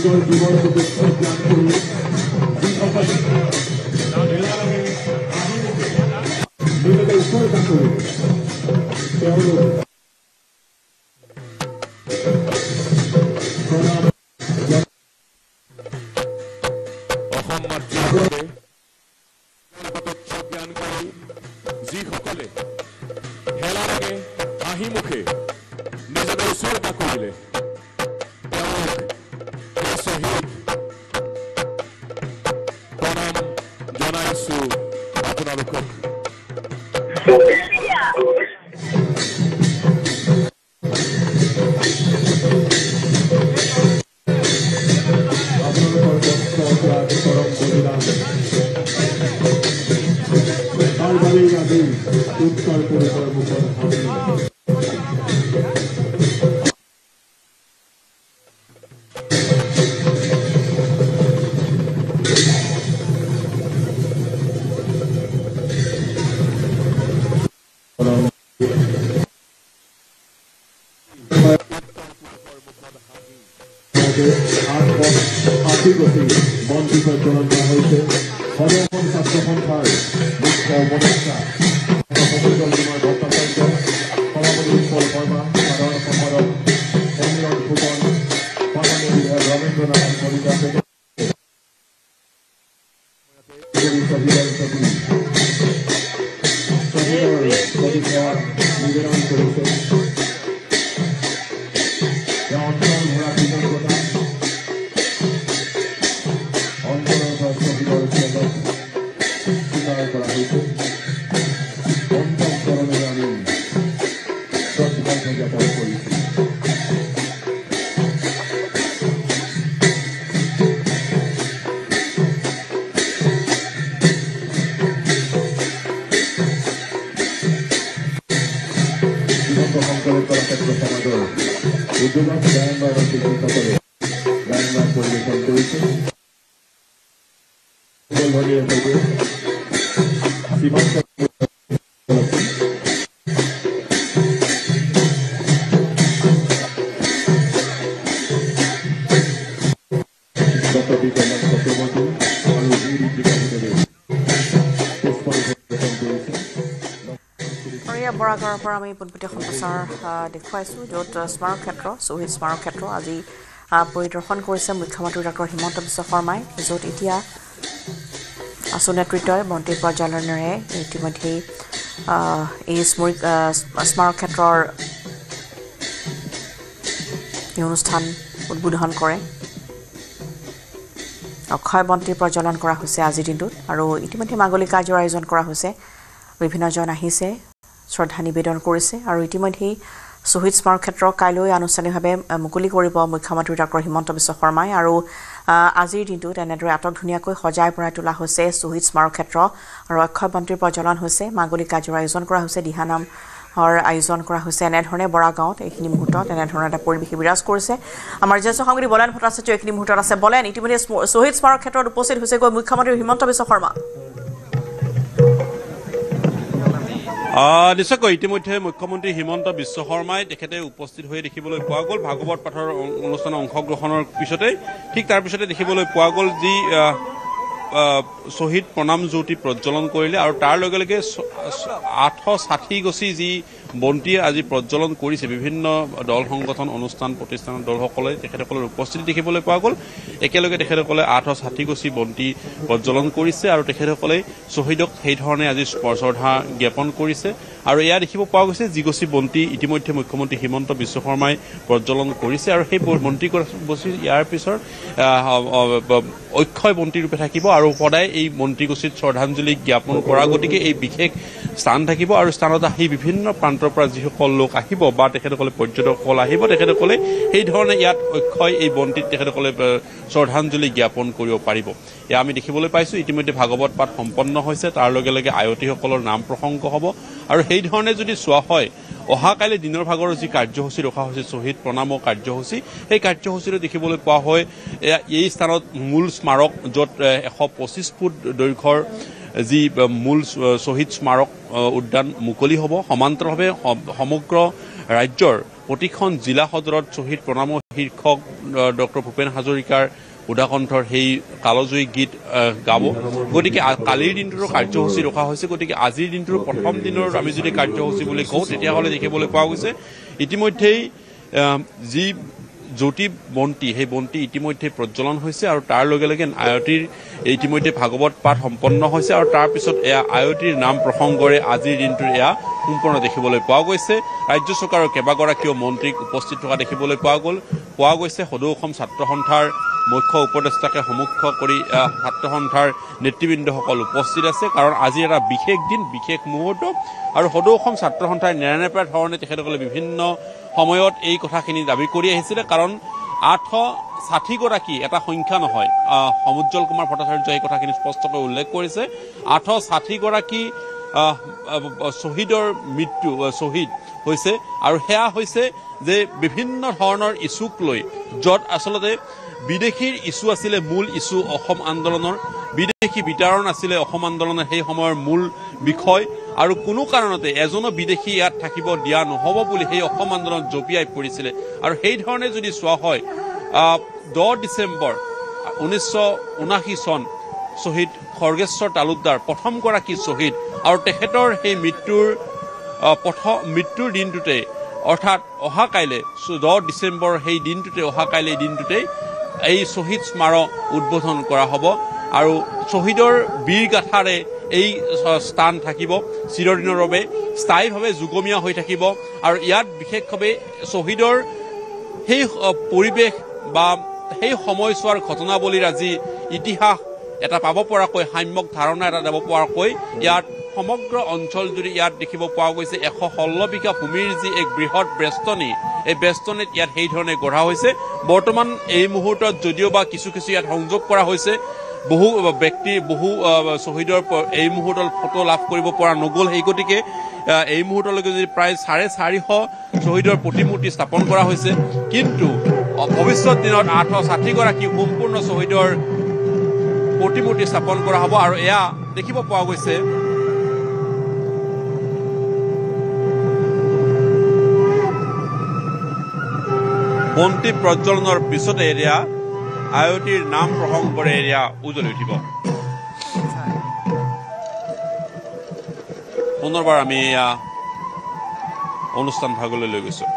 নিজৰ জীৱনটো বিচ্ছেদ জ্ঞান কৰি নিজকে উৎসৰ্গা কৰি তেওঁলোক অসম মাতৃৰ বাবে জ্ঞান কৰি যিসকলে হেলাৰে হাঁহিমুখে নিজকে উৎসৰ্গা কৰিলে উত্তৰ পূৰ্বৰ মুখৰ মন্ত্ৰী প্ৰজ্বলন কৰা হৈছে সদন ছাত্ৰ সন্থাৰ মুখ্য উপদেষ্টা ভট্টাচাৰ্য সভাপতি উৎপল শৰ্মা সাধাৰণ সম্পাদক সমীৰণ ফুকন সন্মানীয় বিধায়ক ৰবীন্দ্ৰনাথ কলিতা প্ৰতিক্ৰিয়া নিবেদন কৰিছে অঞ্চল ভৰা কৃতজ্ঞতা অঞ্চলৰ পৰা শহীদৰ ত্যাগক স্বীকাৰ কৰা হৈছে অন্তঃকৰণেৰে আমি শ্ৰদ্ধাঞ্জলি জ্ঞাপন কৰিছোঁ সংকল্প কৰা ক্ষেত্ৰ সমাজৰ উদ্যোগত গায়ন বায়নৰ শিল্পীসকলে গায়ন বায়ন পৰিৱেশন কৰিছে ধনীৰ সৈতে সীমান্ত বৰাগড়ৰ পৰা আমি পোনপটীয়া সম্প্ৰচাৰ দেখুৱাইছোঁ য'ত স্মাৰক ক্ষেত্ৰ শ্বহীদ স্মাৰক ক্ষেত্ৰ আজি পৰিদৰ্শন কৰিছে মুখ্যমন্ত্ৰী ডক্টৰ হিমন্ত বিশ্ব শৰ্মাই য'ত এতিয়া আছু নেতৃত্বই মন্ত্ৰী পৰ্যালোচনাৰে ইতিমধ্যেই এই স্মাৰক ক্ষেত্ৰৰ এই অনুষ্ঠান উদ্বোধন কৰে অক্ষয় বন্তি প্ৰজ্বলন কৰা হৈছে আজিৰ দিনটোত আৰু ইতিমধ্যে মাগলী কাৰ্যৰ আয়োজন কৰা হৈছে বিভিন্নজন আহিছে শ্ৰদ্ধা নিবেদন কৰিছে আৰু ইতিমধ্যেই শ্বহীদ স্মাৰক ক্ষেত্ৰ কাইলৈ আনুষ্ঠানিকভাৱে মুকলি কৰিব মুখ্যমন্ত্ৰী ডক্টৰ হিমন্ত বিশ্ব শৰ্মাই আৰু আজিৰ দিনটোত এনেদৰে আটক ধুনীয়াকৈ সজাই পৰাই তোলা হৈছে শ্বহীদ স্মাৰক ক্ষেত্ৰ আৰু অক্ষয় বন্তিৰ প্ৰজ্বলন হৈছে মাগলী কাৰ্যৰ আয়োজন কৰা হৈছে দিহানামৰ আয়োজন কৰা হৈছে এনেধৰণে বৰা গাঁৱত এইখিনি মুহূৰ্তত এনেধৰণৰ এটা পৰিৱেশ বিৰাজ কৰিছে আমাৰ জ্যেষ্ঠ সংবাদী বলেন ভট্টাচাৰ্য এইখিনি মুহূৰ্তত আছে বলেন ইতিমধ্যে শ্বহীদ স্মাৰক ক্ষেত্ৰত উপস্থিত হৈছেগৈ মুখ্যমন্ত্ৰী হিমন্ত বিশ্ব শৰ্মা নিশ্চয়কৈ ইতিমধ্যে মুখ্যমন্ত্ৰী হিমন্ত বিশ্ব শৰ্মাই তেখেতে উপস্থিত হৈ দেখিবলৈ পোৱা গ'ল ভাগৱত পাঠৰ অনুষ্ঠানত অংশগ্ৰহণৰ পিছতে ঠিক তাৰ পিছতে দেখিবলৈ পোৱা গ'ল যি শ্বহীদ প্ৰণাম জ্যোতি প্ৰজ্বলন কৰিলে আৰু তাৰ লগে লগে 860 গছি যি বন্তি আজি প্ৰজ্বলন কৰিছে বিভিন্ন দল সংগঠন অনুষ্ঠান প্ৰতিষ্ঠানৰ দলসকলে তেখেতসকলৰ উপস্থিতি দেখিবলৈ পোৱা গ'ল একেলগে তেখেতসকলে 860 গছি বন্তি প্ৰজ্বলন কৰিছে আৰু তেখেতসকলে শ্বহীদক সেই ধৰণে আজি শ্ৰদ্ধা জ্ঞাপন কৰিছে আৰু এয়া দেখিব পোৱা গৈছে যি গছি বন্তি ইতিমধ্যে মুখ্যমন্ত্ৰী হিমন্ত বিশ্ব শৰ্মাই প্ৰজ্বলন কৰিছে আৰু সেই বন্তি গছি ইয়াৰ পিছৰ অক্ষয় বন্তি ৰূপে থাকিব আৰু সদায় এই মন্ত্ৰীগোষ্ঠীত শ্ৰদ্ধাঞ্জলি জ্ঞাপন কৰা গতিকে এই বিশেষ স্থান থাকিব আৰু স্থানত আহি বিভিন্ন প্ৰান্তৰ পৰা যিসকল লোক আহিব বা তেখেতসকলে পৰ্যটকসকল আহিব তেখেতসকলে সেই ধৰণে ইয়াত অক্ষয় এই বন্তিত তেখেতসকলে শ্ৰদ্ধাঞ্জলি জ্ঞাপন কৰিব পাৰিব এয়া আমি দেখিবলৈ পাইছোঁ ইতিমধ্যে ভাগৱত পাঠ সম্পন্ন হৈছে তাৰ লগে লগে আয়তীসকলৰ নাম প্ৰসংগ হ'ব আৰু সেই ধৰণে যদি চোৱা হয় অহাকালি দিনৰ ভাগৰ যি কাৰ্যসূচী ৰখা হৈছে শ্বহীদ প্ৰণামৰ কাৰ্যসূচী সেই কাৰ্যসূচীটো দেখিবলৈ পোৱা হয় এই স্থানত মূল স্মাৰক য'ত 125 ফুট দৈৰ্ঘ্যৰ যি মূল শ্বহীদ স্মাৰক উদ্যান মুকলি হ'ব সমান্তৰালভাৱে সমগ্ৰ ৰাজ্যৰ প্ৰতিখন জিলা সদৰত শ্বহীদ প্ৰণামৰ শীৰ্ষক ডক্টৰ ভূপেন হাজৰিকাৰ উদাকণ্ঠৰ সেই কালজয়ী গীত গাব গতিকে কালিৰ দিনটোৰ কাৰ্যসূচী ৰখা হৈছে গতিকে আজিৰ দিনটোৰ প্ৰথম দিনৰ আমি যদি কাৰ্যসূচী বুলি কওঁ তেতিয়াহ'লে দেখিবলৈ পোৱা গৈছে ইতিমধ্যেই যি জ্যোতি বন্তি সেই বন্তি ইতিমধ্যে প্ৰজ্বলন হৈছে আৰু তাৰ লগে লগে আয়তীৰ ইতিমধ্যে ভাগৱত পাঠ সম্পন্ন হৈছে আৰু তাৰ পিছত এয়া আয়তীৰ নাম প্ৰসংগৰে আজিৰ দিনটোৰ এয়া সম্পূৰ্ণ দেখিবলৈ পোৱা গৈছে ৰাজ্য চৰকাৰৰ কেইবাগৰাকীও মন্ত্ৰীক উপস্থিত থকা দেখিবলৈ পোৱা গৈছে সদৌ অসম ছাত্ৰ সন্থাৰ মুখ্য উপদেষ্টাকে সন্মুখ কৰি ছাত্ৰ সন্থাৰ নেতৃবৃন্দসকল উপস্থিত আছে কাৰণ আজি এটা বিশেষ দিন বিশেষ মুহূৰ্ত আৰু সদৌ অসম ছাত্ৰ সন্থাৰ নেৰানেপেৰা ধৰণে তেখেতসকলে বিভিন্ন সময়ত এই কথাখিনি দাবী কৰি আহিছিলে কাৰণ 860 গৰাকী এটা সংখ্যা নহয় সমুজ্জ্বল কুমাৰ ভট্টাচাৰ্যই এই কথাখিনি স্পষ্টকৈ উল্লেখ কৰিছে 860 গৰাকী শ্বহীদৰ মৃত্যু শ্বহীদ হৈছে আৰু সেয়া হৈছে যে বিভিন্ন ধৰণৰ ইছ্যুক লৈ য'ত আচলতে বিদেশীৰ ইছ্যু আছিলে মূল ইছ্যু অসম আন্দোলনৰ বিদেশী বিতৰণ আছিলে অসম আন্দোলনৰ সেই সময়ৰ মূল বিষয় আৰু কোনো কাৰণতে এজনো বিদেশী ইয়াত থাকিব দিয়া নহ'ব বুলি সেই অসম আন্দোলন জঁপিয়াই পৰিছিলে আৰু সেই ধৰণে যদি চোৱা হয় 10 ডিচেম্বৰ 1979 চন শ্বহীদ খৰ্গেশ্বৰ তালুকদাৰ প্ৰথমগৰাকী শ্বহীদ আৰু তেখেতৰ সেই মৃত্যুৰ দিনটোতে অৰ্থাৎ অহাকাইলৈ 10 ডিচেম্বৰ সেই দিনটোতে অহাকাইলৈ দিনটোতে এই শ্বহীদ স্মাৰক উদ্বোধন কৰা হ'ব আৰু শ্বহীদৰ বীৰ গাথাৰে এই স্থান থাকিব চিৰদিনৰ বাবে স্থায়ীভাৱে যুগমীয়া হৈ থাকিব আৰু ইয়াত বিশেষভাৱে শ্বহীদৰ সেই পৰিৱেশ বা সেই সময়ছোৱাৰ ঘটনাৱলীৰ আজি ইতিহাস এটা পাব পৰাকৈ সাম্যক ধাৰণা এটা দিব পৰাকৈ ইয়াত সমগ্ৰ অঞ্চল জুৰি ইয়াত দেখিব পোৱা গৈছে 116 বিঘা ভূমিৰ যি এক বৃহৎ বেষ্টনী এই বেষ্টনীত ইয়াত সেই ধৰণে গঢ়া হৈছে বৰ্তমান এই মুহূৰ্তত যদিও বা কিছু ইয়াত সংযোগ কৰা হৈছে বহু ব্যক্তি বহু শ্বহীদৰ এই মুহূৰ্তত ফটো লাভ কৰিব পৰা নগ'ল সেই গতিকে এই মুহূৰ্তলৈকে যদি প্ৰায় 450 শ্বহীদৰ প্ৰতিমূৰ্তি স্থাপন কৰা হৈছে কিন্তু ভৱিষ্যত দিনত 860 গৰাকী সম্পূৰ্ণ শ্বহীদৰ প্ৰতিমূৰ্তি স্থাপন কৰা হ'ব আৰু এয়া দেখিব পোৱা গৈছে বন্তি প্ৰজ্বলনৰ পিছতে এৰিয়া আয়তীৰ নাম প্ৰসংগৰে এৰিয়া উজ্বলি উঠিব পুনৰবাৰ আমি অনুষ্ঠান ভাগলৈ লৈ গৈছোঁ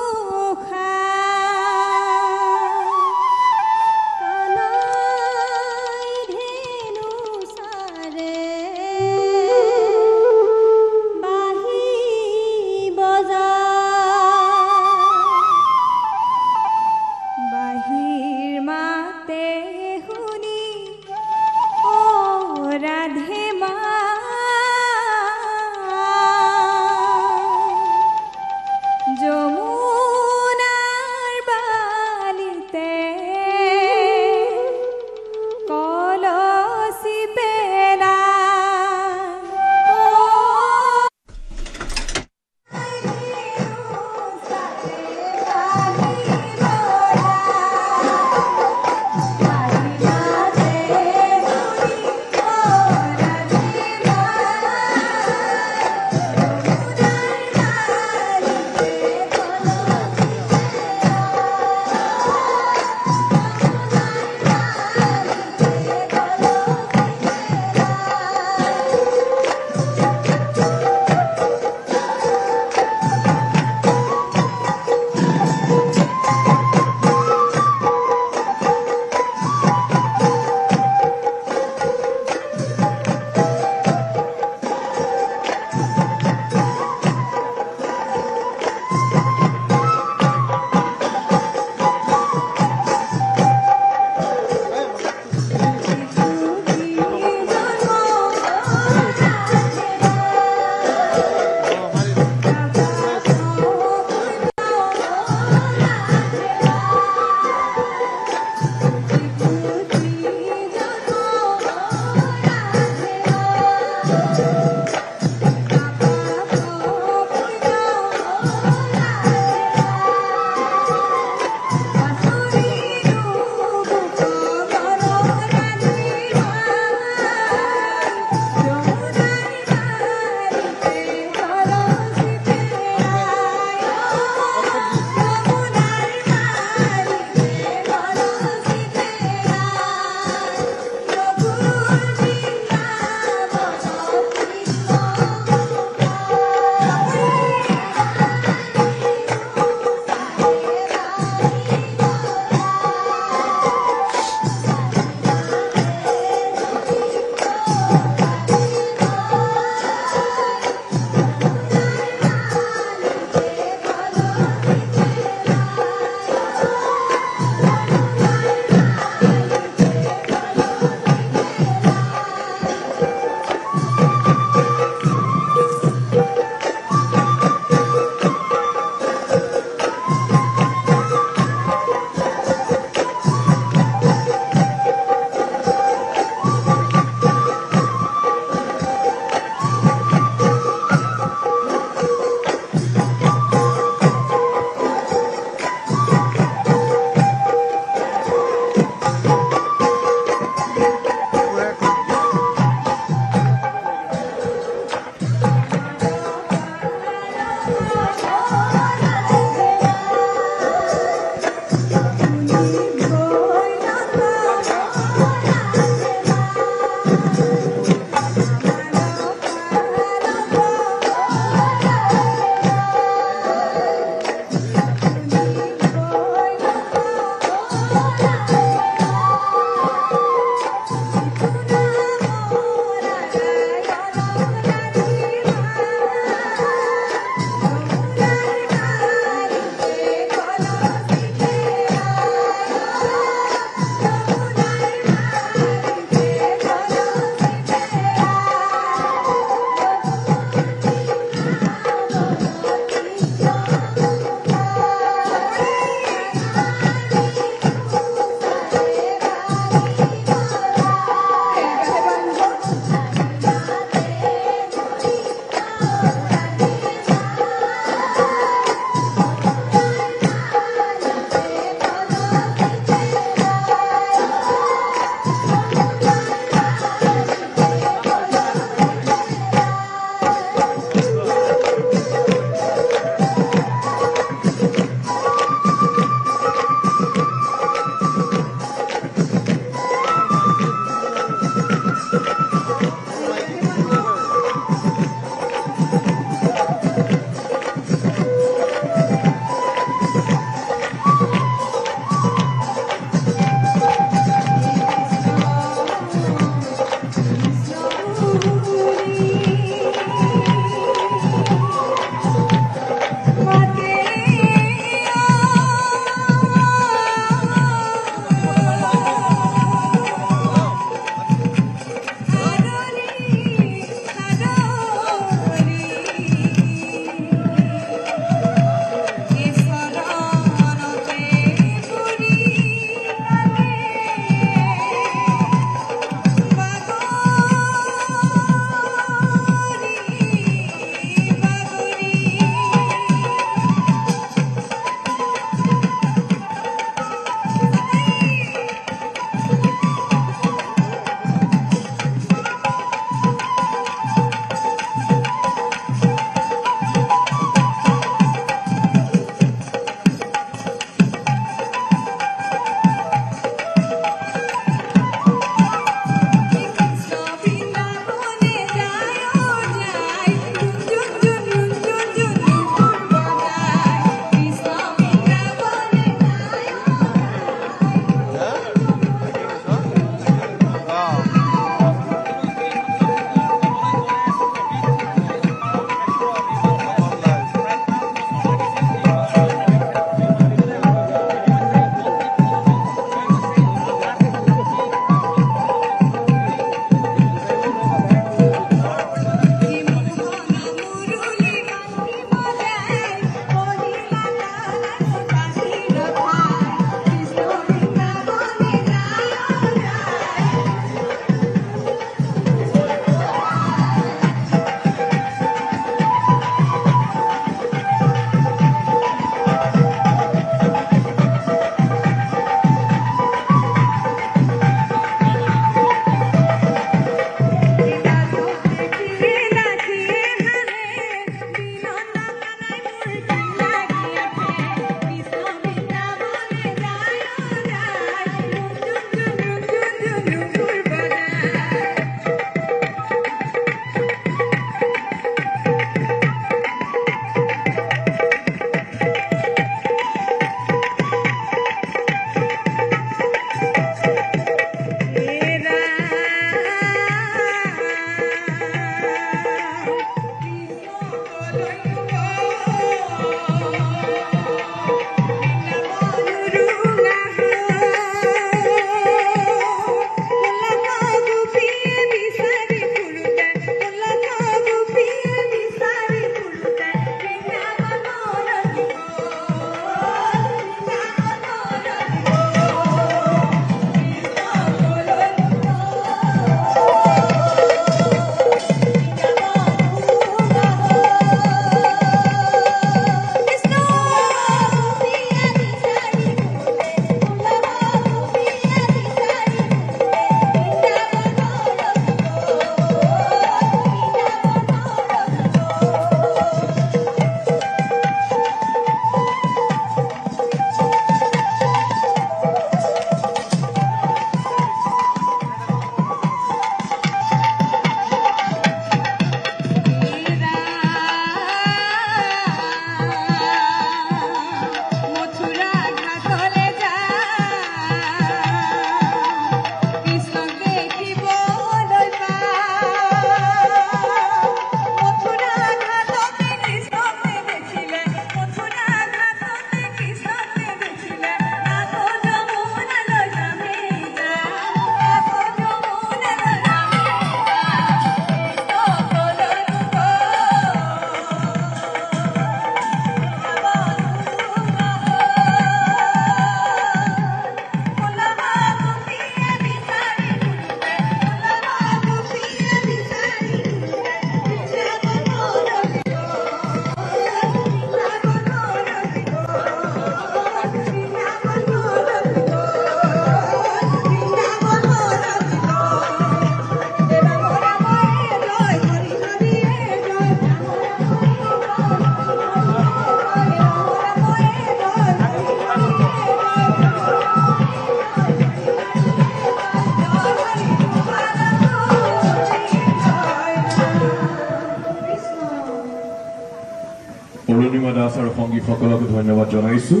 দাস আৰু সংগীসকলক ধন্যবাদ জনাইছোঁ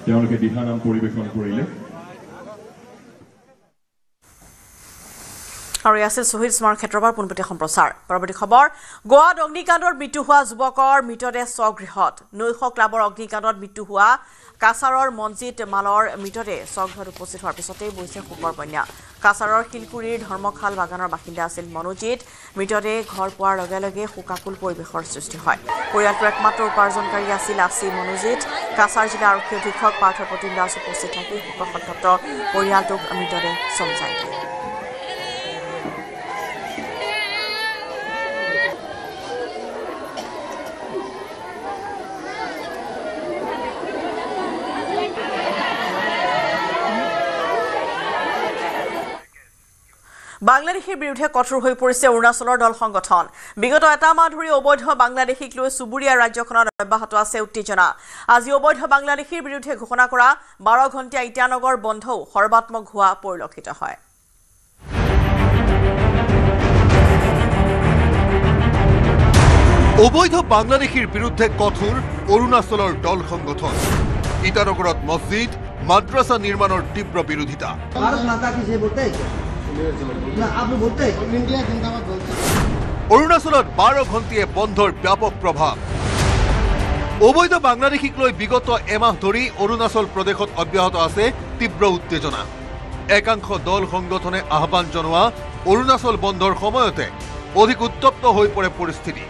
তেওঁলোকে দিহানাম পৰিৱেশন কৰিলে আৰু আছিল শহীদ স্মাৰক ক্ষেত্ৰৰ পৰা পোনপটীয়া সম্প্ৰচাৰ পৰৱৰ্তী খবৰ গোৱাত অগ্নিকাণ্ডত মৃত্যু হোৱা যুৱকৰ মৃতদেহ স্বগৃহত নৈশ ক্লাবৰ অগ্নিকাণ্ডত মৃত্যু হোৱা কাছাৰৰ মনজিত মালৰ মৃতদেহ স্বগৃহত উপস্থিত হোৱাৰ পিছতেই বৈছে শোকৰ বন্যা কাছাৰৰ শিলকুৰিৰ ধৰ্মখাল বাগানৰ বাসিন্দা আছিল মনোজিত মৃতদেহ ঘৰ পোৱাৰ লগে লগে শোকাকুল পৰিৱেশৰ সৃষ্টি হয় পৰিয়ালটোৰ একমাত্ৰ উপাৰ্জনকাৰী আছিল মনোজিত কাছাৰ জিলা আৰক্ষী অধীক্ষক পাৰ্থ প্ৰতিম দাস উপস্থিত থাকি শোকসন্তপ্ত পৰিয়ালটোক মৃতদেহ চমজাই দিয়ে বাংলাদেশীৰ বিৰুদ্ধে কঠোৰ হৈ পৰিছে অৰুণাচলৰ দল সংগঠন বিগত এটা মাহ ধৰি অবৈধ বাংলাদেশীক লৈ সুবুৰীয়া ৰাজ্যখনত অব্যাহত আছে উত্তেজনা আজি অবৈধ বাংলাদেশীৰ বিৰুদ্ধে ঘোষণা কৰা 12 ঘণ্টীয়া ইটানগৰ বন্ধও সৰ্বাত্মক হোৱা পৰিলক্ষিত হয় অবৈধ বাংলাদেশীৰ বিৰুদ্ধে কঠোৰ অৰুণাচলৰ দল সংগঠন ইটানগৰত মছজিদ মাদ্ৰাছা নিৰ্মাণৰ তীব্ৰ বিৰোধিতা অৰুণাচলত 12 ঘণ্টীয়া বন্ধৰ ব্যাপক প্ৰভাৱ অবৈধ বাংলাদেশীক লৈ বিগত এমাহ ধৰি অৰুণাচল প্ৰদেশত অব্যাহত আছে তীব্ৰ উত্তেজনা একাংশ দল সংগঠনে আহ্বান জনোৱা অৰুণাচল বন্ধৰ সময়তে অধিক উত্তপ্ত হৈ পৰে পৰিস্থিতি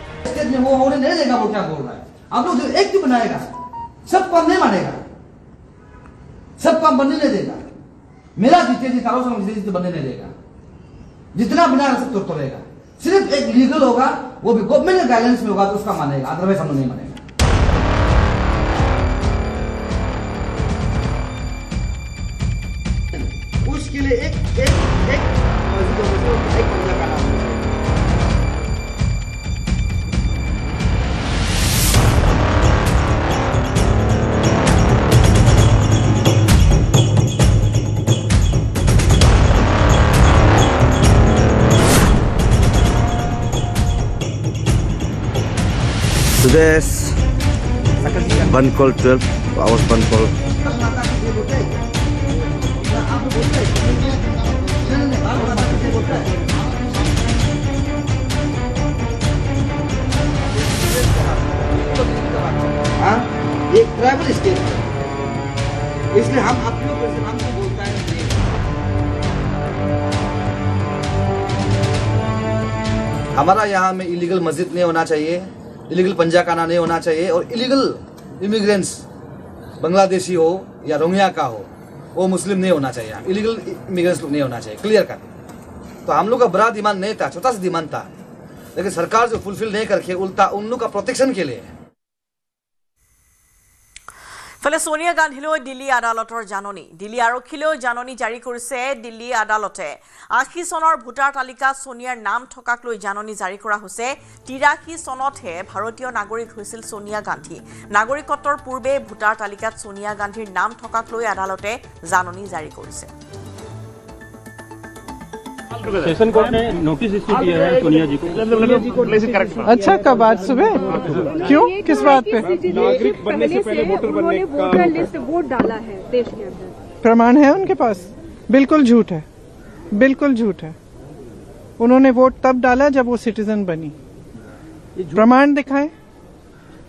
मेरा डिटेल चारों से डिटेल बनने नहीं देगा जितना बिना सब तो रहेगा सिर्फ एक लीगल होगा वो भी गवर्नमेंट के गाइडेंस में होगा तो उसका मानेगा अदरवाइज हम लोग नहीं मानेगा उसके लिए एक पंजा का नाम Today's one call 12 hours one call. हाँ एक ट्राइबल स्टेट है इसलिए हम अपने ऊपर से हमसे बोलता है हमारा यहाँ में इलीगल मस्जिद नहीं होना चाहिए इलीगल पंजाखाना नहीं होना चाहिए और इलीगल इमिग्रेंट्स बांग्लादेशी हो या रोहिंग्या का हो वो मुस्लिम नहीं होना चाहिए इलीगल इमिग्रेंट्स नहीं होना चाहिए क्लियर कर तो हम लोग का बड़ा डिमांड नहीं था छोटा सा डिमांड था लेकिन सरकार जो फुलफिल नहीं करके उल्टा उन लोग का प्रोटेक्शन के लिए ফলে সোনিয়া গান্ধীলৈ দিল্লী আদালতৰ জাননী দিল্লী আৰক্ষীলৈ জাননী জাৰি কৰিছে দিল্লী আদালতে 80 চনৰ ভোটাৰ তালিকাত সোনিয়াৰ নাম থকাক লৈ জাননী জাৰি কৰা হৈছে 83 চনতহে ভাৰতীয় নাগৰিক হৈছিল সোনিয়া গান্ধী নাগৰিকত্বৰ পূৰ্বে ভোটাৰ তালিকাত সোনিয়া গান্ধীৰ নাম থকাক লৈ আদালতে জাননী জাৰি কৰিছে सेशन कोर्ट ने नोटिस इश्यू किया है सोनिया जी को अच्छा कब आज सुबह क्यों किस बात पे नागरिक बनने से पहले वोटर बनने का लिस्ट वोट डाला है देश के अंदर प्रमाण है उनके पास बिल्कुल झूठ है बिल्कुल झूठ है उन्होंने वोट तब डाला जब वो सिटीजन बनी प्रमाण दिखाएं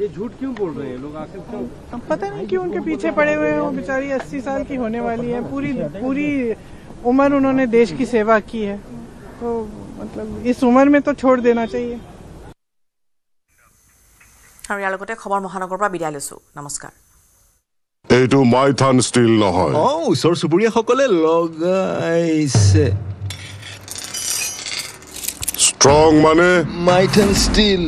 ये झूठ क्यों बोल रहे हैं लोग आखिर क्यों पता नहीं क्यों उनके पीछे पड़े हुए हैं वो बेचारी 80 साल की होने वाली है पूरी उम्र उन्होंने देश की सेवा की है तो मतलब इस उम्र में तो छोड़ देना चाहिए আৰু ইয়াৰ লগতে খবৰ মহানগৰৰ পৰা বিদায় লৈছো নমস্কাৰ এইটো মাইথান ষ্টিল নহয় ওচৰ চুবুৰীয়াসকলে লগাইছে ষ্ট্ৰং মানে মাইথান ষ্টিল